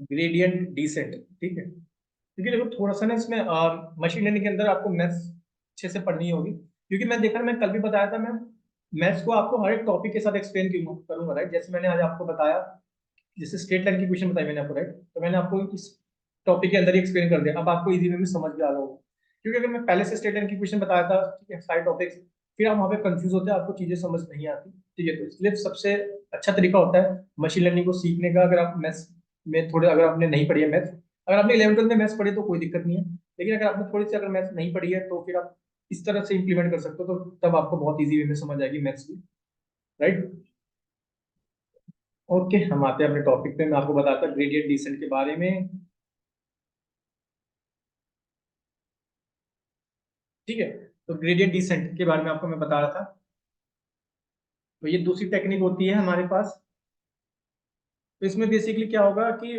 ग्रेडियंट डिसेंट, ठीक है, क्योंकि देखो थोड़ा सा ना इसमें मशीन लर्निंग के अंदर आपको मैथ्स अच्छे से पढ़नी होगी, क्योंकि मैं देखा, मैं कल भी बताया था, मैं मैथ्स को आपको हर एक टॉपिक के साथ एक्सप्लेन करूंगा, राइट। जैसे मैंने आज आपको बताया, जैसे स्ट्रेट लाइन की क्वेश्चन बताई मैंने आपको, राइट, तो मैंने आपको इस टॉपिक के अंदर ही एक्सप्लेन कर दिया, अब आपको इजी वे में समझ में आ रहा होगा। क्योंकि अगर मैं पहले से स्ट्रेट लाइन की क्वेश्चन बताया था, ठीक है, सारे टॉपिक्स, फिर आप वहाँ पे कंफ्यूज होते हैं, आपको चीजें समझ नहीं आती, ठीक है। तो इसलिए सबसे अच्छा तरीका होता है मशीन लर्निंग को सीखने का, अगर आप मैथ्स में थोड़े, अगर आपने नहीं पढ़ी है मैथ्स, अगर आपने 11th में मैथ्स पढ़ी तो कोई दिक्कत नहीं है, लेकिन अगर आपने थोड़ी सी अगर मैथ्स नहीं पढ़ी है तो फिर आप इस तरह से इंप्लीमेंट कर सकते हो, तो तब आपको बहुत इजी वे में समझ आएगी मैथ्स भी, राइट। ओके, हम आते हैं अपने टॉपिक पे, मैं आपको बताता ग्रेडियंट डिसेंट के बारे में, ठीक है। तो ग्रेडियंट डिसेंट के बारे में आपको मैं बता रहा था। तो ये दूसरी टेक्निक होती है हमारे पास। तो इसमें बेसिकली क्या होगा कि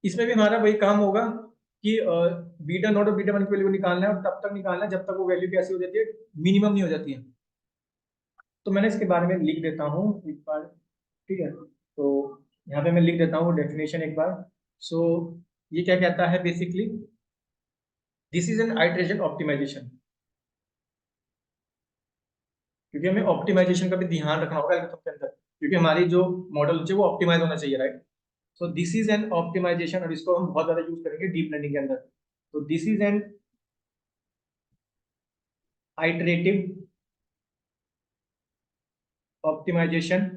इसमें भी हमारा वही काम होगा कि बीटा नॉट और बीटा वन की वैल्यू निकालना है, और तब तक निकालना है जब तक वो वैल्यू कैसी हो जाती है, मिनिमम नहीं हो जाती है। तो मैंने इसके बारे में लिख देता हूँ एक बार, ठीक है। तो यहाँ पे मैं लिख देता हूँ डेफिनेशन एक बार। सो ये क्या कहता है basically, this is an iteration optimization, क्योंकि हमें ऑप्टिमाइजेशन का भी ध्यान रखना होगा एल्गोरिथम के अंदर, क्योंकि हमारी जो मॉडल है वो ऑप्टिमाइज होना चाहिए, right. So this is an optimization, और इसको हम बहुत ज्यादा यूज करेंगे डीप लर्निंग के अंदर। तो this is an iterative optimization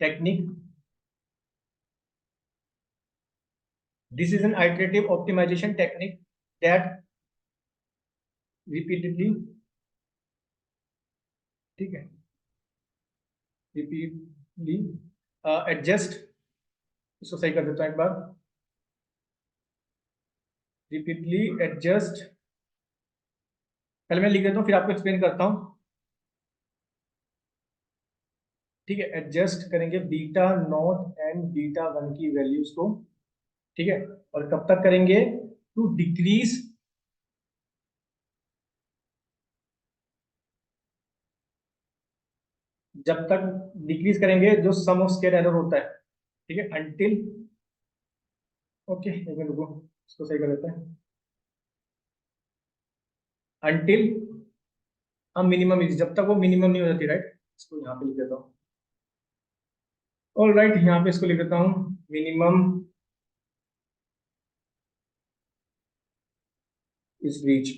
technique. This is an iterative optimization technique that repeatedly, ठीक है, repeatedly adjust, इसको सही कर देता हूँ एक बार, repeatedly adjust, पहले मैं लिख देता हूँ फिर आपको एक्सप्लेन करता हूँ, ठीक है। एडजस्ट करेंगे beta not and beta one की वैल्यूज को, ठीक है। और कब तक करेंगे? टू डिक्रीज जब तक डिक्रीज करेंगे जो सम ऑफ स्क्वायर एरर होता है, ठीक है, अंटिल, ओके एक मिनट रुको, इसको सही कर देते हैं, अंटिल हम मिनिमम, जब तक वो मिनिमम नहीं हो जाती, राइट। इसको यहाँ पे लिख देता हूँ, और राइट यहाँ पे इसको लिख देता हूँ, मिनिमम इज रीच।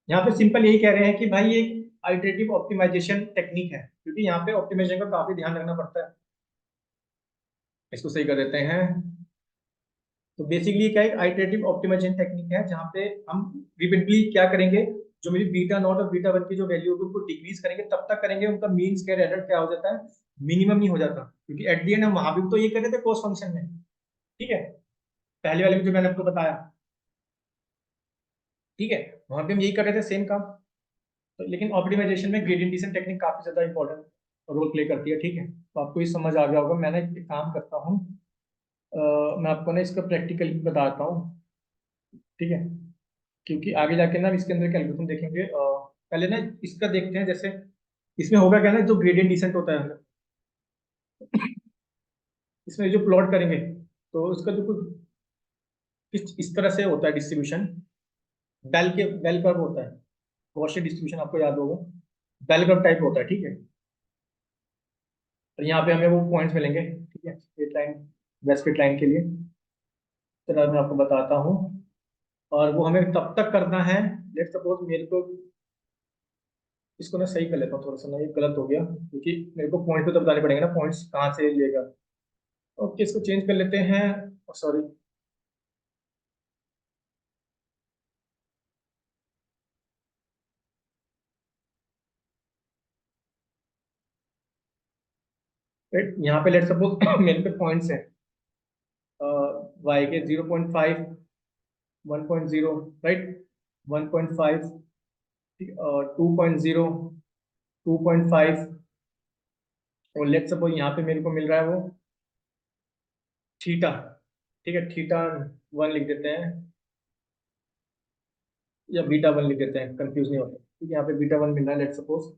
यहाँ पे सिंपल यही कह रहे हैं कि भाई ये आइटरेटिव ऑप्टिमाइजेशन टेक्निक है, क्योंकि यहाँ पे ऑप्टिमाइजेशन का काफी ध्यान रखना पड़ता है। इसको सही कर देते हैं। तो बेसिकली क्या है, आइटरेटिव ऑप्टिमाइजेशन टेक्निक है जहाँ पे हम रिपीटली क्या करेंगे, जो मेरी बीटा नॉट और बीटा वन की जो वैल्यू होगी उनको डिक्रीज करेंगे, तब तक करेंगे उनका मीन स्क्वायर एरर क्या हो जाता है, मिनिमम नहीं हो जाता, क्योंकि एट दी एंड हम वहां भी तो ये कर रहे थे कॉस्ट फंक्शन में, ठीक है, पहले वाले में जो मैंने आपको बताया, ठीक है, वहां पे हम यही कर रहे थे सेम काम। तो लेकिन ऑप्टिमाइजेशन में ग्रेडियंट डिसेंट टेक्निक काफी ज्यादा इंपॉर्टेंट रोल प्ले करती है, ठीक है। तो आपको ये समझ आ गया होगा। मैंने एक काम करता हूँ, मैं आपको ना इसका प्रैक्टिकली बताता हूँ, ठीक है, क्योंकि आगे जाके ना इसके अंदर कैलकुलेशन देखेंगे। पहले ना इसका देखते हैं, जैसे इसमें होगा क्या ना, जो ग्रेडियंट डिसेंट होता है इसमें जो प्लॉट करेंगे, तो उसका जो कुछ इस तरह से होता है डिस्ट्रीब्यूशन, बेल कर्व होता है, गॉसियन डिस्ट्रीब्यूशन आपको याद होगा, बेल कर्व टाइप होता है, ठीक है। तो यहाँ पे हमें वो पॉइंट्स मिलेंगे, ठीक है, straight line, best straight line के लिए, तो मैं आपको बताता हूँ। और वो हमें तब तक करना है, लेट सपोज मेरे को इसको ना सही कर लेता हूँ थोड़ा सा, ना ये गलत हो गया, क्योंकि मेरे को पॉइंट पे तो बताने पड़ेंगे ना, पॉइंट्स कहाँ से लेगा। ओके इसको चेंज कर लेते हैं, सॉरी, राइट। यहाँ पे लेट सपोज मेरे पे पॉइंट्स है, वाई के 0.5, 1.0, राइट, 1.5, 2.0, 2.5, और लेट सपोज यहाँ पे मेरे को मिल रहा है वो थीटा, ठीक है, थीटा वन लिख देते हैं, या बीटा वन लिख देते हैं, कंफ्यूज नहीं होते, ठीक है। यहाँ पे बीटा वन मिल रहा है लेट सपोज,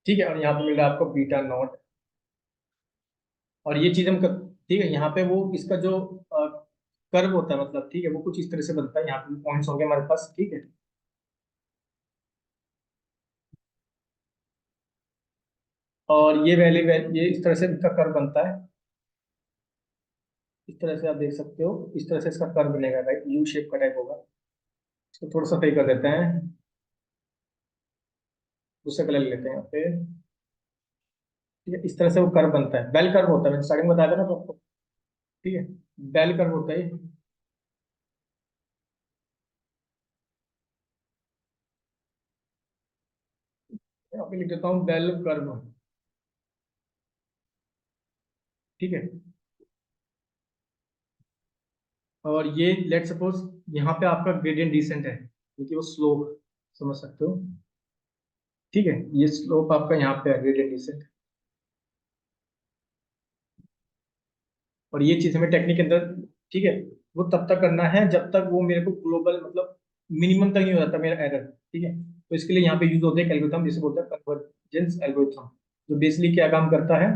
ठीक है, और यहाँ पे मिल रहा है आपको बीटा नॉट, और ये चीज हम ठीक है, यहाँ पे वो इसका जो कर्व होता है, मतलब ठीक है, वो कुछ इस तरह से बनता है, यहाँ पे पॉइंट्स होंगे हमारे पास, ठीक है। और ये वैल्यू ये इस तरह से इसका कर्व बनता है, इस तरह से आप देख सकते हो, इस तरह से इसका कर्व बनेगा, राइट, यू शेप का टाइप होगा। इसको थोड़ा सा सही कर देते हैं, दूसरा कलर लेते हैं यहाँ पे, ठीक है, इस तरह से वो कर्व बनता है, बेल कर्व होता है, मैंने स्टार्टिंग में बताया था ना तो आपको, ठीक है, बेल कर्व होता है। यहाँ पे लिख देता हूँ बेल कर्व, ठीक है। और ये लेट सपोज यहाँ पे आपका ग्रेडियंट डिसेंट है, क्योंकि वो स्लोप, समझ सकते हो, ठीक है, ये स्लोप आपका यहाँ पे है, ग्रेडियंट डिसेंट। और ये चीज हमें टेक्निक के अंदर, ठीक है, वो तब तक करना है जब तक वो मेरे को ग्लोबल, मतलब मिनिमम तक नहीं हो जाता मेरा एरर, ठीक है। तो इसके लिए यहाँ पे यूज होते हैं एल्गोरिथम, जिसे बोलते हैं कन्वर्जेंस एल्गोरिथम, जो बेसिकली क्या काम करता है,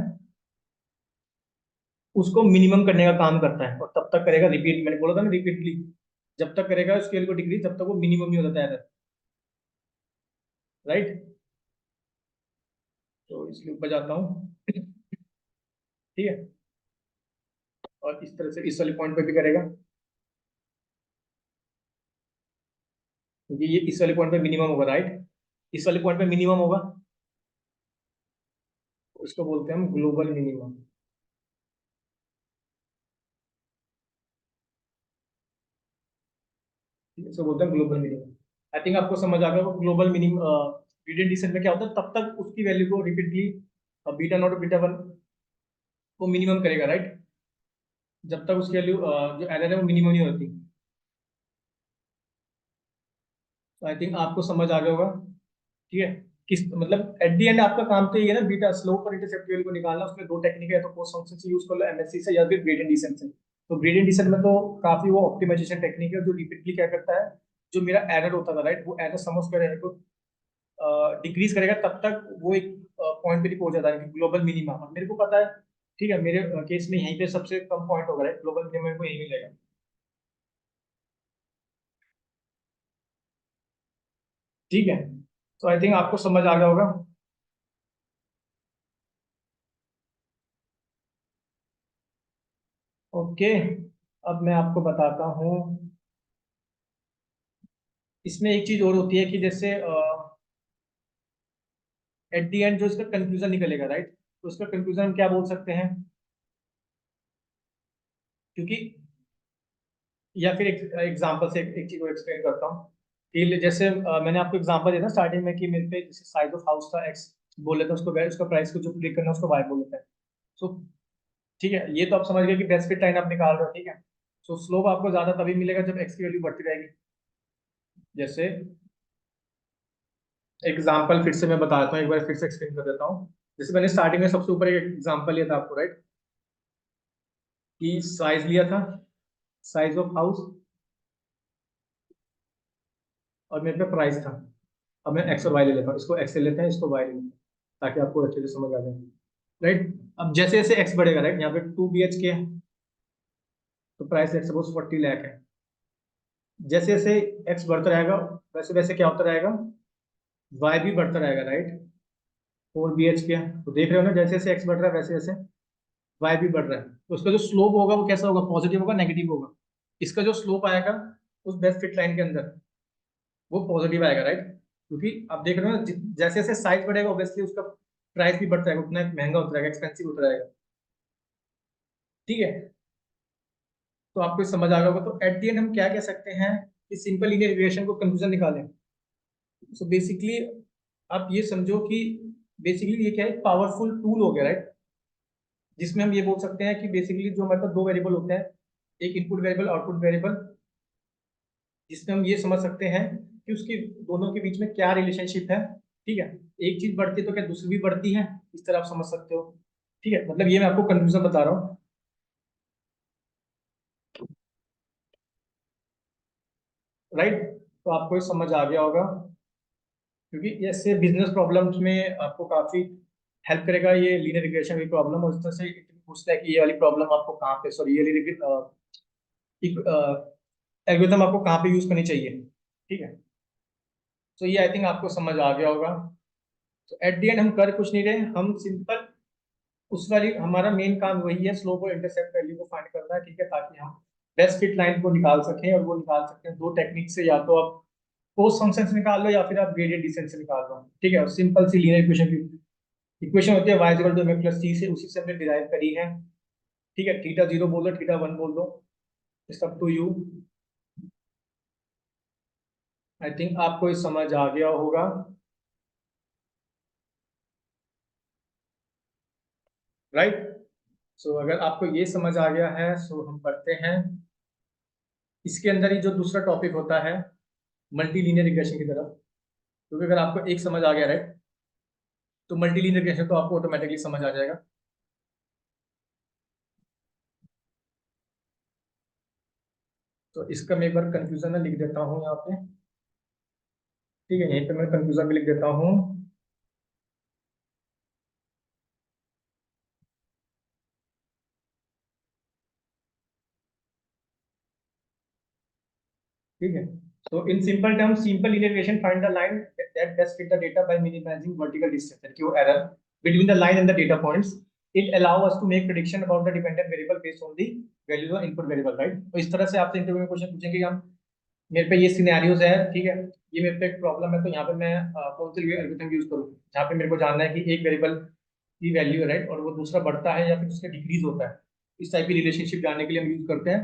उसको मिनिमम करने का काम करता है, और तब तक करेगा रिपीट, मैंने बोला था ना रिपीटली, जब तक करेगा स्केल को डिक्रीज जब तक वो मिनिमम नहीं हो जाता एरर, राइट। तो इसके ऊपर जाता हूँ, ठीक है, और इस तरह से इस वाले पॉइंट पे भी करेगा, क्योंकि ये इस वाले पॉइंट पे मिनिमम होगा, राइट, इस वाले पॉइंट पे मिनिमम होगा, उसको बोलते हैं हम ग्लोबल मिनिमम। इसको बोलते हैं ग्लोबल मिनिमम। आई थिंक आपको समझ आ गया, ग्लोबल मिनिमम ग्रेडियंट डिसेंट में क्या होता है, तब तक उसकी वैल्यू को repeatedly beta not beta one को मिनिमम करेगा, राइट, जब तक उसकी वैल्यू जो एरर है वो मिनिमम नहीं होती। तो आई थिंक आपको समझ आ गया होगा, ठीक है, किस मतलब एट दी एंड आपका काम तो ये है ना, बीटा स्लोप और इंटरसेप्ट वैल्यू को निकालना। उसमें दो टेक्निक है, तो कोस फंक्शन से यूज कर लो, एमएससी से, या फिर ग्रेडियंट डिसेंट से। तो ग्रेडियंट डिसेंट में तो काफी वो ऑप्टिमाइजेशन टेक्निक है, जो रिपीटली क्या करता है, जो मेरा एरर होता था, राइट, वो एरर समझ कर एरर को डिक्रीज करेगा, तब तक वो एक पॉइंट पे नहीं पहुंच जाता है ग्लोबल मिनिमा। और मेरे को पता है, ठीक है, मेरे केस में यहीं पे सबसे कम पॉइंट होगा, राइट, ग्लोबल मिनिमम को यही मिलेगा, ठीक है। तो आई थिंक आपको समझ आ गया होगा। ओके, अब मैं आपको बताता हूँ, इसमें एक चीज और होती है कि जैसे एट दी एंड जो इसका कंक्लूजन निकलेगा, राइट, तो उसका कंक्लूजन हम क्या बोल सकते हैं, क्योंकि, या फिर एक एग्जांपल से एक चीज को एक्सप्लेन करता हूँ, कि जैसे मैंने आपको एग्जांपल दिया ना स्टार्टिंग में, कि मेरे पे जैसे साइज ऑफ हाउस का एक्स बोल लेते हैं, उसको उसका प्राइस को जो क्लिक करना है उसको वाई बोल लेते हैं। सो ठीक है, ये तो आप समझ गए कि बेस्ट फिट लाइन आप निकाल रहे हो, ठीक है। सो स्लोप आपको ज्यादा तभी मिलेगा जब एक्स की वैल्यू बढ़ती रहेगी। जैसे एग्जांपल फिर से मैं बताता हूँ, एक बार फिर से एक्सप्लेन कर देता हूँ। जैसे मैंने स्टार्टिंग में सबसे ऊपर एक एग्जांपल लिया था आपको, राइट, कि साइज लिया था, साइज ऑफ हाउस, और मेरे पे प्राइस था। अब मैं एक्स और वाई ले लेता हूँ, इसको एक्स ले लेते हैं, इसको वाई ले लेते हैं, ताकि आपको अच्छे से समझ आ जाए, राइट। अब जैसे जैसे एक्स बढ़ेगा, राइट, यहाँ पे 2 BHK है, तो प्राइस एक्स सपोज 40 लाख है। जैसे जैसे एक्स बढ़ता रहेगा, वैसे वैसे क्या होता रहेगा, वाई भी बढ़ता रहेगा, राइट। 4 BHK है, तो देख रहे हो ना, जैसे जैसे एक्स बढ़ रहा है वैसे वैसे वाई भी बढ़ रहा है, तो उसका जो स्लोप होगा वो कैसा होगा, पॉजिटिव होगा नेगेटिव होगा। इसका जो स्लोप आएगा उस बेस्ट फिट लाइन के अंदर, वो पॉजिटिव आएगा, राइट, क्योंकि आप देख रहे हो ना, जैसे जैसे साइज बढ़ेगा ऑब्वियसली उसका प्राइस भी बढ़ता है, उतना महंगा होता रहेगा, एक्सपेंसिव होता रहेगा, ठीक है। तो आपको समझ आ गया होगा। तो एट दी एंड हम क्या कह सकते हैं, कि सिंपल लीनियर इक्वेशन को कंक्लूजन निकालें। सो बेसिकली आप ये समझो कि बेसिकली ये क्या है, पावरफुल टूल हो गया, राइट, जिसमें हम ये बोल सकते हैं कि बेसिकली जो हमारे पास दो वेरिएबल होते हैं, एक इनपुट वेरिएबल आउटपुट वेरिएबल, जिसमें हम ये समझ सकते हैं कि उसकी दोनों के बीच में क्या रिलेशनशिप है, ठीक है। एक चीज बढ़ती है तो क्या दूसरी भी बढ़ती है, इस तरह आप समझ सकते हो, ठीक है। मतलब ये मैं आपको कंक्लूजन बता रहा हूँ, राइट। तो आपको ये समझ आ गया होगा, क्योंकि ऐसे बिजनेस प्रॉब्लम्स में आपको काफी हेल्प करेगा ये लीनियर रिग्रेशन की प्रॉब्लम। और इस तरह से पूछता है कि ये वाली प्रॉब्लम आपको कहाँ पे, सॉरी, ये वाली एल्गोरिथम आपको कहाँ पे यूज करनी चाहिए, ठीक है। तो ये आई थिंक आपको समझ आ गया होगा। तो एट दी एंड हम कर कुछ नहीं रहे, हम सिंपल उस वाली, हमारा मेन काम वही है, स्लोप और इंटरसेप्ट वैल्यू को फाइंड करना है, ठीक है, ताकि हम बेस्ट फिट लाइन को निकाल सकें। और वो निकाल सकते हैं दो टेक्निक से, या तो आप कोस फंक्शन से निकाल लो, या फिर आप ग्रेडियंट डिसेंट से निकाल लो, ठीक है। और सिंपल सी लीनियर इक्वेशन की इक्वेशन होती है y equal to mx plus c से, उसी से हमने डिराइव करी है, ठीक है। थीटा जीरो बोल दो, थीटा वन बोल दो, it's up to you. I think आपको ये समझ आ गया होगा, राइट। सो अगर आपको ये समझ आ गया है, सो हम पढ़ते हैं इसके अंदर ही जो दूसरा टॉपिक होता है, मल्टी लीनियर रिग्रेशन की तरफ। क्योंकि अगर आपको एक समझ आ गया, राइट, तो मल्टी लीनियर रिग्रेशन तो आपको ऑटोमेटिकली समझ आ जाएगा। तो इसका मैं एक बार कंफ्यूजन में लिख देता हूँ यहाँ पे, ठीक है, यहीं पे मैं कंफ्यूजन में लिख देता हूँ। ठीक है। तो in simple terms, simple linear regression find the line that best fit the data by minimizing vertical distance की error between the line and the data points. It allow us to make prediction about the dependent variable based on the values of input variable, right. तो इस तरह से आपसे interview में question पूछेंगे कि हम, मेरे पे ये सिनेरियोज है, ठीक है, ये मेरे पे एक प्रॉब्लम है, तो यहाँ पे मैं कौन सी एल्गोरिथम यूज करूँ, जहाँ पे मेरे को जानना है कि एक वेरिएबल की वैल्यू है, राइट, और वो दूसरा बढ़ता है या फिर उसका डिक्रीज होता है। इस टाइप की रिलेशनशिप जानने के लिए हम यूज करते हैं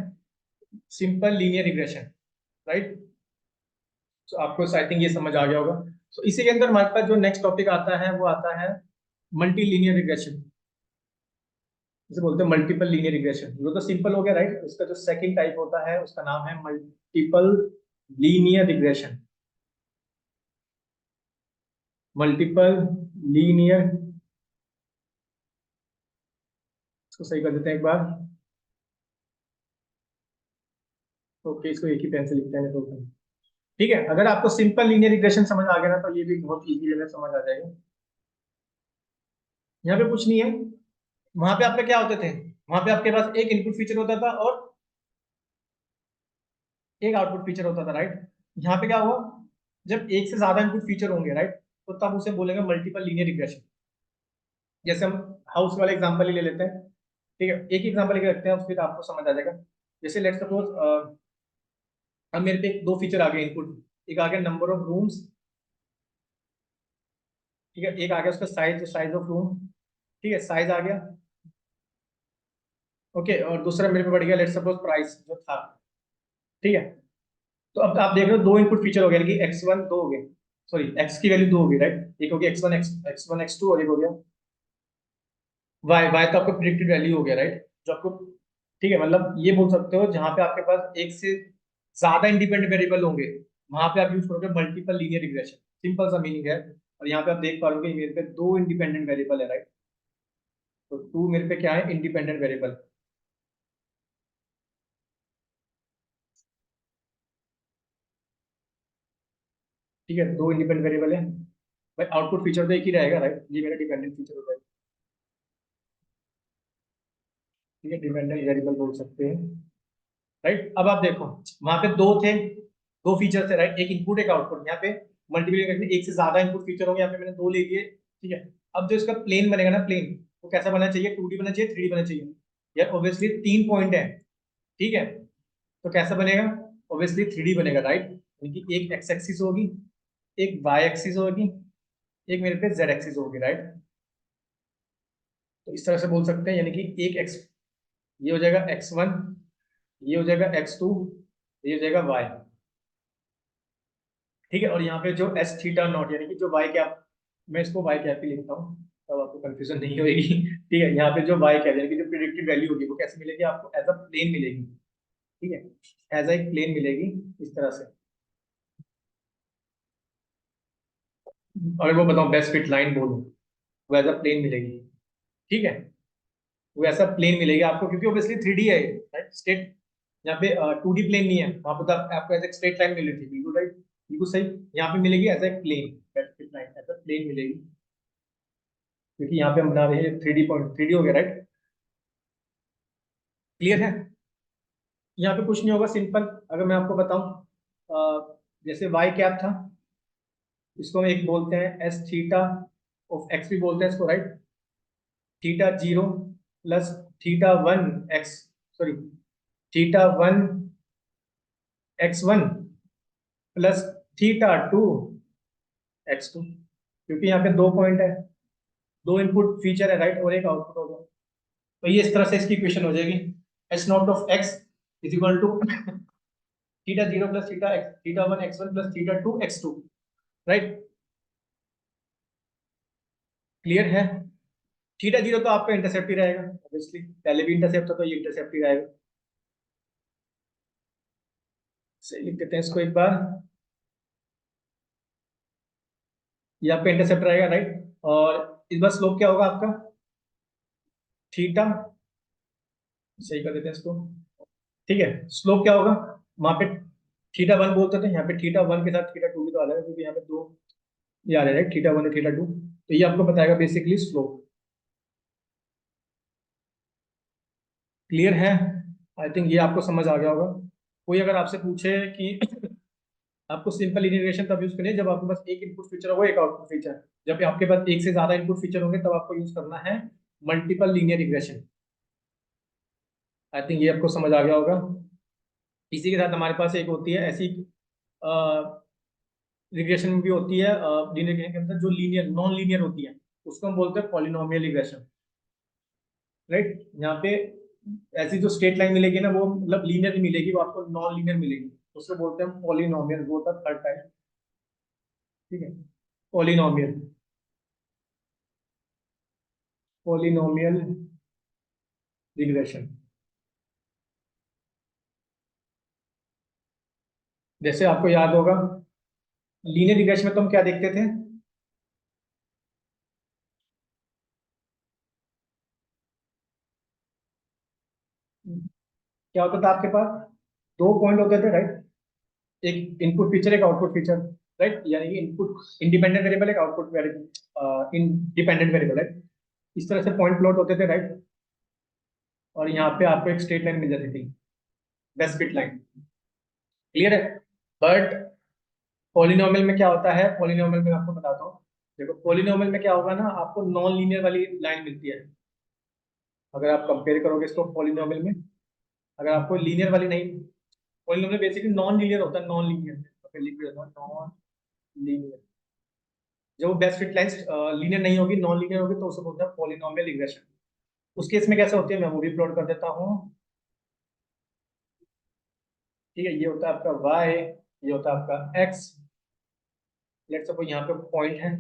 सिंपल लीनियर रिग्रेशन, राइट। तो आपको आई थिंक ये समझ आ गया होगा। तो इसी के अंदर हमारे पास जो नेक्स्ट टॉपिक आता है वो आता है मल्टी लीनियर रिग्रेशन, जिसे बोलते हैं मल्टीपल लीनियर रिग्रेशन। वो तो सिंपल हो गया, राइट। इसका जो सेकंड टाइप होता है उसका नाम है multiple linear regression. Multiple linear, इसको सही कर देते हैं एक बार। ओके, इसको एक ही पेन से लिखते हैं तो ठीक है। अगर आपको सिंपल लीनियर रिग्रेशन समझ आ गया ना, तो ये भी बहुत इजी वे में समझ आ जाएगा। यहाँ पे कुछ नहीं है, वहां पे आपके क्या होते थे, वहां पे आपके पास एक इनपुट फीचर होता था और एक आउटपुट फीचर होता था, राइट। यहाँ पे क्या हुआ, जब एक से ज्यादा इनपुट फीचर होंगे, राइट, तो तब उसे बोलेंगे मल्टीपल लीनियर रिग्रेशन। जैसे हम हाउस वाले एग्जांपल ही ले लेते हैं, ठीक है, एक एग्जांपल लेके रखते हैं, फिर आपको समझ आ जाएगा। जैसे लेट्स सपोज अब मेरे पे दो फीचर आ गए इनपुट, एक आ गया नंबर ऑफ रूम्स, ठीक है, एक आ गया उसका साइज, साइज ऑफ रूम, ठीक है, साइज आ गया, ओके, और दूसरा मेरे पे बढ़ गया लेट्स सपोज प्राइस जो था, ठीक है। तो अब आप देख रहे हो दो इनपुट फीचर हो गया, कि एक्स वन दो हो गए, सॉरी एक्स की वैल्यू दो होगी, राइट, एक हो गया x one, x one x two, और एक हो गया वाई, वाई तो आपका प्रिडिक्टेड वैल्यू हो गया, राइट, जो आपको, ठीक है, मतलब ये बोल सकते हो जहां पे आपके पास एक से ज्यादा इंडिपेंडेंट वेरिएबल होंगे, वहां पे आप यूज करोगे मल्टीपल लीनियर रिग्रेशन। सिंपल सा मीनिंग है। और यहाँ पे आप देख पा रहे हो कि मेरे पे दो इंडिपेंडेंट वेरिएबल है, राइट, तो टू मेरे पे क्या है, इंडिपेंडेंट वेरिएबल, ठीक है, दो इंडिपेंडेंट वेरिएबल है। भाई आउटपुट फीचर तो एक ही रहेगा, राइट, ये मेरा डिपेंडेंट फीचर हो जाएगा, ठीक है, डिपेंडेंट वेरिएबल बोल सकते हैं, राइट। अब आप देखो, वहां पे दो थे, दो फीचर थे, राइट, एक इनपुट एक आउटपुट। यहाँ पे मल्टीप्लाई करके एक से ज्यादा इनपुट फीचर होंगे, यहाँ पे मैंने दो ले लिए, ठीक है। अब जो इसका प्लेन बनेगा ना, प्लेन वो कैसा बनना चाहिए, 2D बनना चाहिए, 3D बनना चाहिए। यार ऑब्वियसली तीन पॉइंट है, ठीक है, तो कैसा बनेगा, ऑब्वियसली 3D बनेगा, राइट, यानी कि एक एक्स एक्सिस होगी, एक वाई एक्सिस होगी, एक मेरे पे जेड एक्सिस होगी, राइट। तो इस तरह से बोल सकते हैं, यानी कि एक एक्स, ये हो जाएगा एक्स वन, ये हो जाएगा एक्स टू, ये हो जाएगा वाई, ठीक है। और यहाँ पे जो एस थीटा नॉट, यानी कि जो वाई कैप, मैं इसको वाई कैप ही लिखता हूँ, तब आपको कंफ्यूजन नहीं होगी ठीक है। यहाँ पे जो वाई कैप यानी कि जो प्रिडिक्टेड वैल्यू होगी वो कैसे मिलेगी आपको, एज अ प्लेन मिलेगी, ठीक है, एज अ एक प्लेन मिलेगी, इस तरह से। और वो बताओ बेस्ट फिट लाइन बोलो, वो एज अ प्लेन मिलेगी, ठीक है, वो ऐसा प्लेन मिलेगी आपको, क्योंकि ऑब्वियसली 3D है, राइट, स्ट्रेट, यहाँ पे 2D प्लेन नहीं है, वहां पर तो आपको एज ए स्ट्रेट लाइन मिली थी, बिल्कुल राइट, बिल्कुल सही। यहाँ पे मिलेगी as a plane, best fit line as a plane मिलेगी, क्योंकि यहाँ पे हम बना रहे हैं 3D पॉइंट, 3D हो गया, राइट, क्लियर है। यहाँ पे कुछ नहीं होगा, सिंपल। अगर मैं आपको बताऊं, जैसे वाई कैप था, इसको हम एक बोलते हैं एस थीटा ऑफ एक्स भी बोलते हैं इसको, right, theta zero plus theta one x, sorry, theta one x one plus theta two x two, क्योंकि यहाँ पे दो पॉइंट है, दो इनपुट फीचर है, राइट, और एक आउटपुट होगा। तो ये इस तरह से इसकी इक्वेशन हो जाएगी, s not of x is equal to theta zero plus theta x, theta one x one plus theta two x two, right, clear है। थीटा जीरो तो आपका इंटरसेप्ट ही रहेगा, ऑब्वियसली पहले भी इंटरसेप्ट था तो ये इंटरसेप्ट ही रहेगा। सही लिख देते हैं इसको एक बार, ये आपका इंटरसेप्ट रहेगा, राइट, और इस बार स्लोप क्या होगा आपका, थीटा, सही कर देते हैं इसको, ठीक है। स्लोप क्या होगा, वहां पे थीटा वन बोलते थे, यहाँ पे थीटा वन के साथ थीटा टू भी तो आ जाएगा, क्योंकि यहाँ पे दो ये आ रहा है, थीटा वन और थीटा टू, तो ये आपको बताएगा बेसिकली स्लोप, क्लियर है। आई थिंक ये आपको समझ आ गया होगा। कोई अगर आपसे पूछे कि आपको सिंपल लीनियर रिग्रेशन तब यूज करनी है जब आपके पास एक इनपुट फीचर होगा, एक आउटपुट फीचर। जब आपके पास एक से ज्यादा इनपुट फीचर होंगे तब आपको यूज करना है multiple linear regression. I think ये आपको समझ आ गया होगा। इसी के साथ हमारे पास एक होती है ऐसी रिग्रेशन में भी होती है लीनियर रिग्रेशन के अंदर जो लीनियर नॉन लीनियर होती है, उसको हम बोलते हैं पॉलिनोमियल रिग्रेशन। राइट, यहाँ पे ऐसी जो स्ट्रेट लाइन मिलेगी ना वो मतलब लीनियर नहीं मिलेगी, वो आपको नॉन लीनियर मिलेगी, उसको बोलते हैं पॉलिनोमियल। वो होता है थर्ड टाइप। ठीक है, पॉलिनोमियल, पॉलिनोमियल रिग्रेशन। जैसे आपको याद होगा लीनियर रिग्रेशन में तो हम क्या देखते थे, क्या होता था आपके पास, दो पॉइंट होते थे राइट, एक इनपुट फीचर एक आउटपुट फीचर। राइट, यानी कि इनपुट इंडिपेंडेंट वेरिएबल एक output variable independent variable. Right, इस तरह से पॉइंट प्लॉट होते थे राइट, और यहाँ पे आपको एक स्ट्रेट लाइन मिल जाती थी, बेस्ट फिट लाइन। क्लियर है। बट पॉलिनोमियल में क्या होता है, पॉलिनोमियल में आपको बताता हूँ। देखो पॉलिनोमियल में क्या होगा ना, आपको नॉन लीनियर वाली लाइन मिलती है। अगर आप कंपेयर करोगे इसको पॉलिनोमियल में, अगर आपको लीनियर वाली नहीं, पॉलिनोमियल बेसिकली नॉन लीनियर होता है, नॉन लीनियर। लिख देता हूँ नॉन लीनियर। जब वो बेस्ट फिट लाइन लीनियर नहीं होगी, नॉन लीनियर होगी, तो उसे बोलते हैं पॉलिनोमियल रिग्रेशन। उस केस में कैसे होती है मैं वो भी प्लॉट कर देता हूँ। ठीक है, ये होता है आपका y, ये होता है आपका x। लेट्स सपोज यहाँ पे पॉइंट है।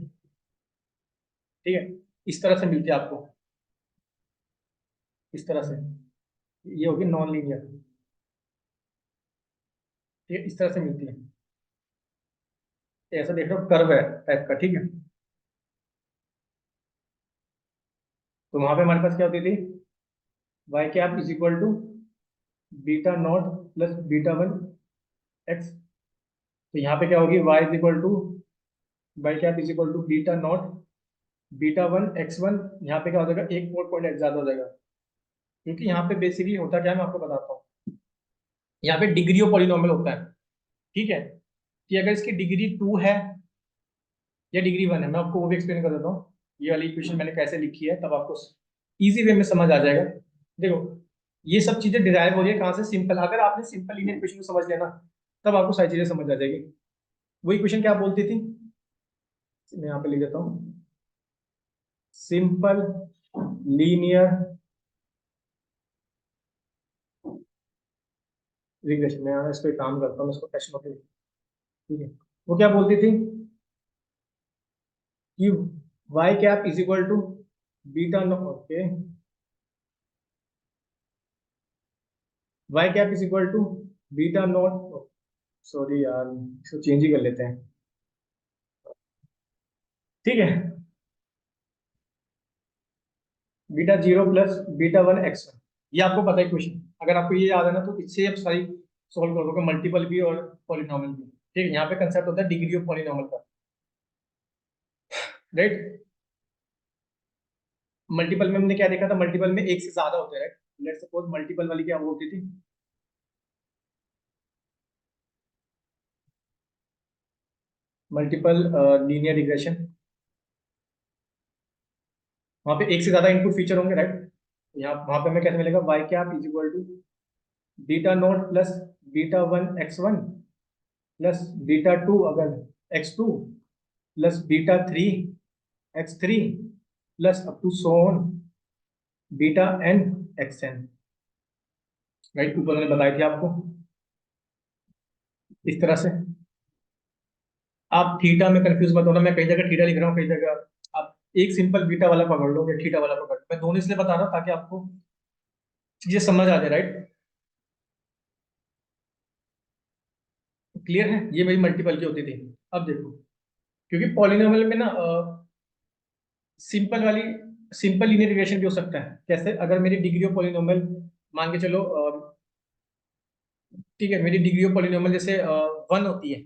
ठीक है, इस तरह से मिलती है आपको, इस तरह से। ये होगी नॉन लीनियर। ठीक है, इस तरह से मिलती है। ऐसा देख लो कर्व है टाइप का। ठीक है, तो वहां पे हमारे पास क्या होती थी, y cap is equal to beta not plus beta one x. तो यहाँ पे क्या होगी, y is equal to y cap is equal to beta not beta one x one. यहाँ पे क्या हो जाएगा, एक मोड पॉइंट एक्स ज्यादा हो जाएगा, क्योंकि यहाँ पे बेसिकली होता क्या है मैं आपको बताता हूँ। यहाँ पे डिग्री ऑफ पॉलिनोमियल होता है। ठीक है, कि अगर इसकी डिग्री टू है या डिग्री वन है, मैं आपको वो भी एक्सप्लेन कर देता हूँ। ये वाली इक्वेशन मैंने कैसे लिखी है, तब आपको इजी वे में समझ आ जाएगा। देखो ये सब चीजें डिराइव हो रही है कहाँ से, सिंपल। अगर आपने सिंपल लीनियर इक्वेशन को समझ लिया ना, तब आपको सारी चीजें समझ आ जाएगी। वो इक्वेशन क्या बोलती थी, मैं यहाँ पे लिख देता हूँ, सिंपल लीनियर रिग्रेशन। मैं यहाँ इस पे काम करता हूँ, इसको टेस्ट होते। ठीक है, वो क्या बोलती थी कि y cap is equal to beta no, okay, y cap is equal to beta not, sorry यार इसको चेंज ही कर लेते हैं। ठीक है, beta zero plus beta one x one. ये आपको पता है क्वेश्चन, अगर आपको ये याद है ना तो इससे आप सारी सॉल्व कर दोगे, मल्टीपल भी और पॉलिनोमियल भी। ठीक है, यहाँ पे कंसेप्ट होता है डिग्री ऑफ पॉलिनोमियल का। राइट, मल्टीपल में हमने क्या देखा था, मल्टीपल में एक से ज्यादा होते हैं राइट। लेट्स सपोज मल्टीपल वाली क्या होती थी, मल्टीपल लीनियर रिग्रेशन। वहां पे एक से ज्यादा इनपुट फीचर होंगे राइट। यहाँ वहां पे हमें कैसे मिलेगा, Y cap is equal to beta not plus beta one x one plus beta two अगर X two plus beta three x three plus up to so on beta N X N. Right, ऊपर मैंने बताई थी आपको इस तरह से। आप थीटा में कंफ्यूज मत होना, मैं कई जगह थीटा लिख रहा हूँ, कई जगह आप एक सिंपल बीटा वाला पकड़ लो या थीटा वाला पकड़ लो। मैं दोनों इसलिए बता रहा हूँ ताकि आपको चीजें समझ आ जाए। राइट, क्लियर है। ये मेरी मल्टीपल की होती थी। अब देखो, क्योंकि पॉलिनोमियल में ना सिंपल वाली सिंपल लीनियर रिग्रेशन भी हो सकता है। कैसे, अगर मेरी डिग्री ऑफ पॉलिनोमियल मान के चलो ठीक है, मेरी डिग्री ऑफ पॉलिनोमियल जैसे वन होती है,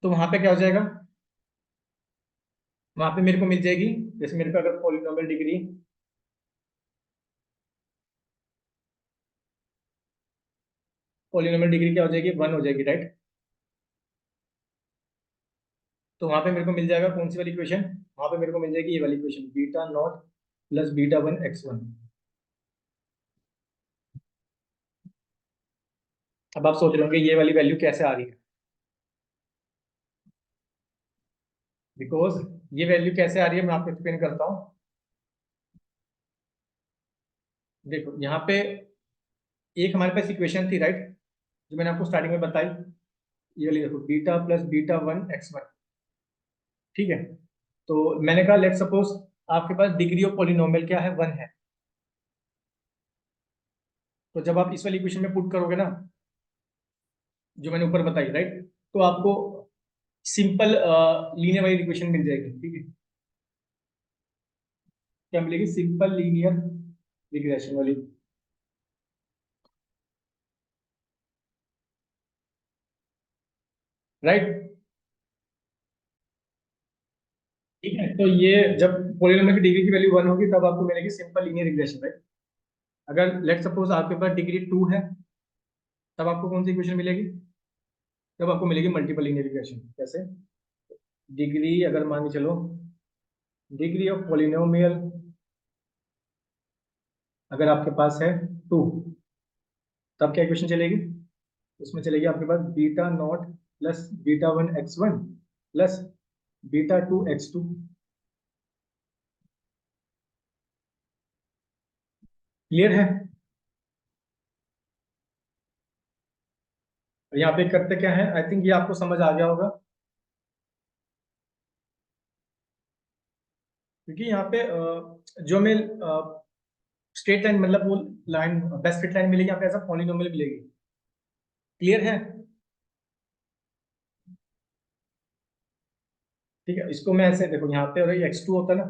तो वहां पे क्या हो जाएगा, वहां पे मेरे को मिल जाएगी, जैसे मेरे पे अगर पॉलिनोमियल डिग्री, पॉलिनोमियल डिग्री क्या हो जाएगी, वन हो जाएगी राइट। तो वहां पे मेरे को मिल जाएगा कौन सी वाली इक्वेशन, वहां पे मेरे को मिल जाएगी ये वाली equation, beta not plus beta one x one. अब आप सोच रहे होंगे ये वाली वैल्यू कैसे आ रही है, बिकॉज ये वैल्यू कैसे आ रही है मैं आपको एक्सप्लेन करता हूँ। देखो यहाँ पे एक हमारे पास इक्वेशन थी राइट, जो मैंने आपको स्टार्टिंग में बताई, ये वाली देखो, beta plus beta one x one. ठीक है, तो मैंने कहा लेट सपोज आपके पास डिग्री ऑफ पॉलिनोमियल क्या है, वन है। तो जब आप इस वाली इक्वेशन में पुट करोगे ना, जो मैंने ऊपर बताई राइट, तो आपको सिंपल लीनियर वाली इक्वेशन मिल जाएगी। ठीक है, क्या मिलेगी, सिंपल लीनियर रिग्रेशन वाली। राइट, ठीक है, तो ये जब पॉलिनोमियल की डिग्री की वैल्यू वन होगी तब आपको मिलेगी सिंपल लीनियर रिग्रेशन राइट। अगर लेट सपोज आपके पास डिग्री टू है, तब आपको कौन सी इक्वेशन मिलेगी, तब आपको मिलेगी मल्टीपल लीनियर रिग्रेशन। कैसे, डिग्री अगर मान के चलो, डिग्री ऑफ पॉलिनोमियल अगर आपके पास है टू, तब क्या इक्वेशन चलेगी, उसमें चलेगी आपके पास beta not plus beta one x one plus beta two x two. Clear है। यहाँ पे करते क्या है, आई थिंक ये आपको समझ आ गया होगा, क्योंकि यहाँ पे जो मैं स्ट्रेट लाइन मतलब वो लाइन बेस्ट फिट लाइन मिलेगी, यहाँ पे ऐसा पॉलिनोमियल मिलेगी। क्लियर है। ठीक है, इसको मैं ऐसे देखो, यहाँ पे अगर एक्स टू होता है ना,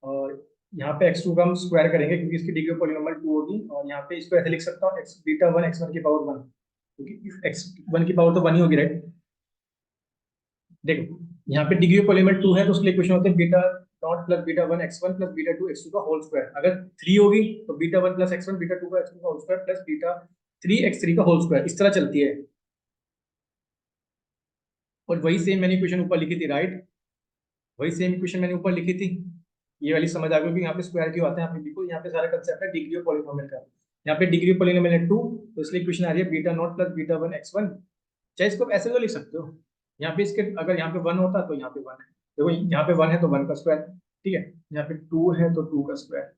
और यहाँ पे एक्स टू का हम स्क्वायर करेंगे क्योंकि इसकी डिग्री पॉलिनोमियल टू होगी, और यहाँ पे इसको ऐसे लिख सकता हूँ x beta one x one की पावर वन, क्योंकि एक्स वन की पावर तो वन ही होगी राइट। देखो यहाँ पे डिग्री पॉलिनोमियल टू है तो उसके लिए क्वेश्चन होते हैं beta not plus beta one x one plus beta two x two का होल स्क्वायर। अगर थ्री होगी तो beta one plus x one beta two का एक्स टू का whole square plus beta three x three का whole square, इस तरह चलती है। और वही सेम मैंने इक्वेशन ऊपर लिखी थी राइट, वही सेम इक्वेशन मैंने ऊपर लिखी थी। ये वाली समझ आ गई कि यहाँ पे स्क्वायर क्यों आता है, यहाँ पे देखो, यहाँ पे सारा कंसेप्ट है डिग्री ऑफ पॉलिनोमियल का। यहाँ पे डिग्री ऑफ पॉलिनोमियल है टू, तो इसलिए इक्वेशन आ रही है beta not plus beta one x one. चाहे इसको आप ऐसे तो लिख सकते हो, यहाँ पे इसके अगर यहाँ पे वन होता तो यहाँ पे वन है, देखो यहाँ पे वन है तो वन का स्क्वायर। ठीक है, यहाँ पे टू है तो टू का स्क्वायर,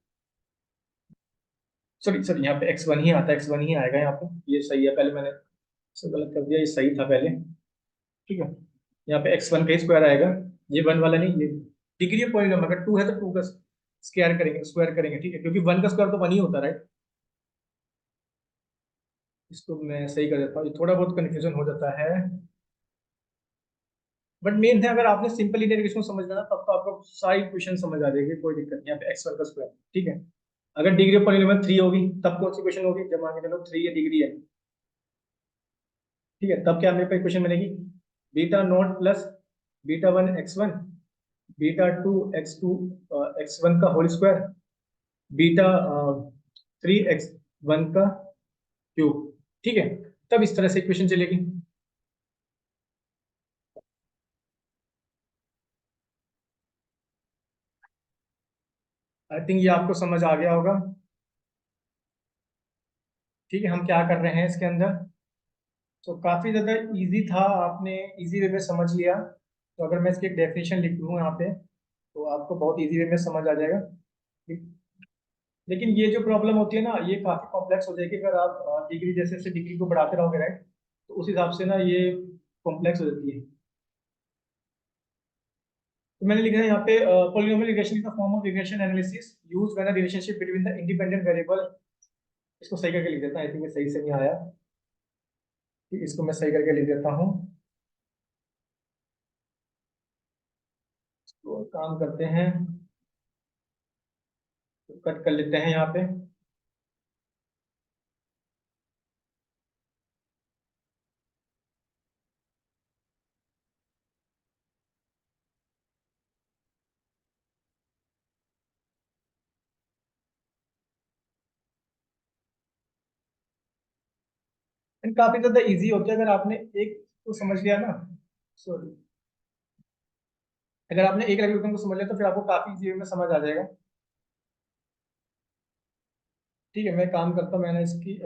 सॉरी सॉरी यहाँ पे एक्स वन ही आता है, एक्स वन ही आएगा यहाँ पे, ये सही है, पहले मैंने इससे गलत कर दिया, ये सही था पहले। ठीक है, यहाँ पे एक्स वन का ही स्क्वायर आएगा, ये वन वाला नहीं, ये डिग्री ऑफ पॉलिनोमियल अगर टू है तो टू का स्क्वायर करेंगे। ठीक है, क्योंकि वन का स्क्वायर तो वन ही होता है राइट। इसको मैं सही कर देता हूँ, ये थोड़ा बहुत कंफ्यूजन हो जाता है, बट मेन है अगर आपने सिंपल इंटीग्रेशन समझना ना तब तो आपको सारी क्वेश्चन समझ आ जाएगी, कोई दिक्कत नहीं। यहाँ पे एक्स वन का स्क्वायर, ठीक है, अगर डिग्री ऑफ पॉलिनोमियल थ्री होगी तब कौन सी क्वेश्चन होगी, जब मान के चलो थ्री है डिग्री है। ठीक है, तब क्या मेरे को इक्वेशन मिलेगी, beta not plus beta one x one beta two x two X one का whole square beta three X one का क्यूब। ठीक है, तब इस तरह से इक्वेशन चलेगी। आई थिंक ये आपको समझ आ गया होगा। ठीक है, हम क्या कर रहे हैं इसके अंदर, तो काफी ज्यादा इजी था, आपने इजी वे में समझ लिया। तो अगर मैं इसकी एक डेफिनेशन लिख दूँ यहाँ पे, तो आपको बहुत इजी वे में समझ आ जाएगा। लेकिन ये जो प्रॉब्लम होती है ना, ये काफी कॉम्प्लेक्स हो जाएगी अगर आप डिग्री जैसे जैसे डिग्री को बढ़ाते रहोगे राइट, तो उस हिसाब से ना ये कॉम्प्लेक्स हो जाती है। तो मैंने लिखा है यहाँ पे polynomial regression is the form of regression analysis used when a relationship between the independent variable. इसको सही करके लिख देता हूँ, आई थिंक ये सही से नहीं आया, कि इसको मैं सही करके लिख देता हूँ। तो काम करते हैं, तो कट कर लेते हैं यहाँ पे। एंड काफी ज्यादा इजी होता है अगर आपने एक को समझ लिया ना। सॉरी, अगर आपने एक एल्गोरिथम को समझ लिया तो फिर आपको काफी इजी वे में समझ आ जाएगा। ठीक है, मैं काम करता हूँ, मैंने इसकी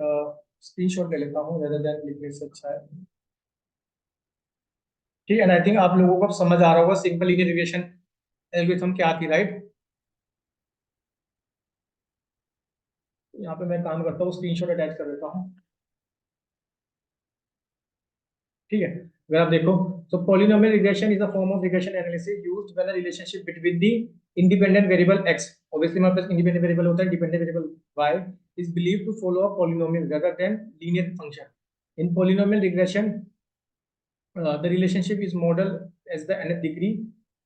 स्क्रीनशॉट ले लेता हूँ रेदर देन लिखने से अच्छा है। ठीक है, आई थिंक आप लोगों को अब समझ आ रहा होगा सिंपल लीनियर रिग्रेशन एल्गोरिथम क्या थी, राइट। यहाँ पे मैं काम करता हूँ, स्क्रीनशॉट अटैच कर देता हूँ। ठीक है, अगर आप देखो तो polynomial regression is a form of regression analysis used when a relationship between the independent variable x, obviously हमारे पास इंडिपेंडेंट वेरिएबल होता है, dependent variable y is believed to follow a polynomial rather than linear function. In polynomial regression the relationship is model as the nth degree.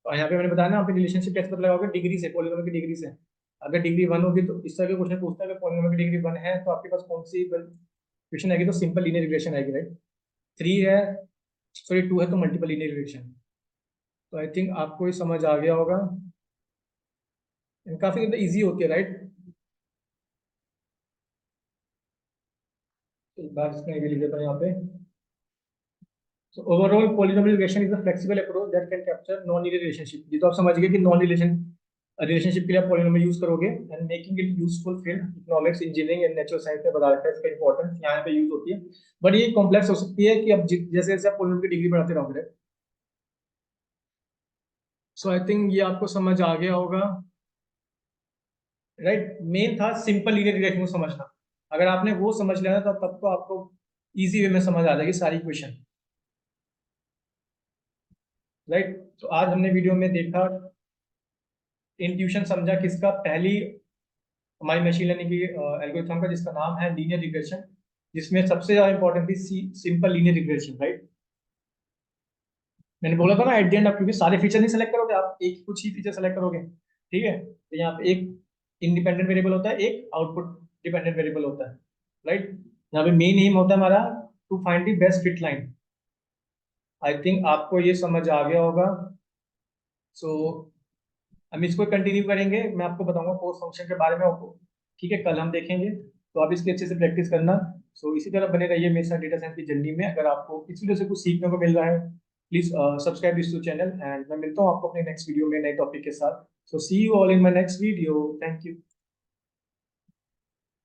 और यहाँ पे मैंने बताया ना, आप रिलेशनशिप कैसे पता लगाओगे, डिग्री से, पॉलिनोमियल की डिग्री से। अगर डिग्री 1 होगी तो इस तरह के क्वेश्चन पूछता है कि पॉलिनोमियल की डिग्री 1 है तो आपके पास कौन सी क्वेश्चन आएगी, तो सिंपल लीनियर रिग्रेशन आएगी, राइट। 3 है, सॉरी 2 है तो मल्टीपल लीनियर रिग्रेशन। तो आई थिंक आपको ये समझ आ गया होगा, काफी इजी होती है, राइट। एक बार इसमें भी लिख देता हूँ यहाँ पे। So overall polynomial regression is a flexible approach that can capture non-linear relationship। ये तो आप समझ गए कि नॉन रिलेशनशिप के लिए आप पॉलिनोमियल यूज करोगे, and making it useful field economics, engineering and natural science में बता रखा है इसका इंपॉर्टेंस, यहाँ पे यूज होती है। बट ये कॉम्प्लेक्स हो सकती है कि अब जैसे जैसे आप पॉलिनोमियल की डिग्री बढ़ाते रहोगे। सो आई थिंक ये आपको समझ आ गया होगा, राइट। मेन था सिंपल लीनियर रिग्रेशन को समझना। अगर आपने वो समझ लिया ना तो तब तो आपको इजी वे में समझ आ जाएगी सारी क्वेश्चन, राइट। तो आज हमने वीडियो में देखा, इंट्यूशन समझा किसका, पहली हमारी मशीन लर्निंग की एल्गोरिथम का जिसका नाम है लीनियर रिग्रेशन, जिसमें सबसे ज्यादा इंपॉर्टेंट थी सिंपल लीनियर रिग्रेशन, राइट। मैंने बोला था ना एट द एंड, आप क्योंकि सारे फीचर नहीं सेलेक्ट करोगे, आप एक कुछ ही फीचर सेलेक्ट करोगे। ठीक है, तो यहाँ पे एक इंडिपेंडेंट वेरिएबल होता है, एक आउटपुट डिपेंडेंट वेरिएबल होता है, राइट। यहाँ पे मेन एम होता है हमारा to find the best fit line. I think आपको ये समझ आ गया होगा। सो हम इसको कंटिन्यू करेंगे, मैं आपको बताऊंगा पोस्ट फंक्शन के बारे में आपको। ठीक है, कल हम देखेंगे, तो आप इसकी अच्छे से प्रैक्टिस करना। सो इसी तरह बने रहिए मेरे साथ डेटा साइंस की जर्नी में। अगर आपको इस वीडियो से कुछ सीखने को मिल रहा है, please subscribe this to channel, and मैं मिलता हूँ आपको अपने नेक्स्ट वीडियो में नए टॉपिक के साथ। So see you all in my next video, thank you.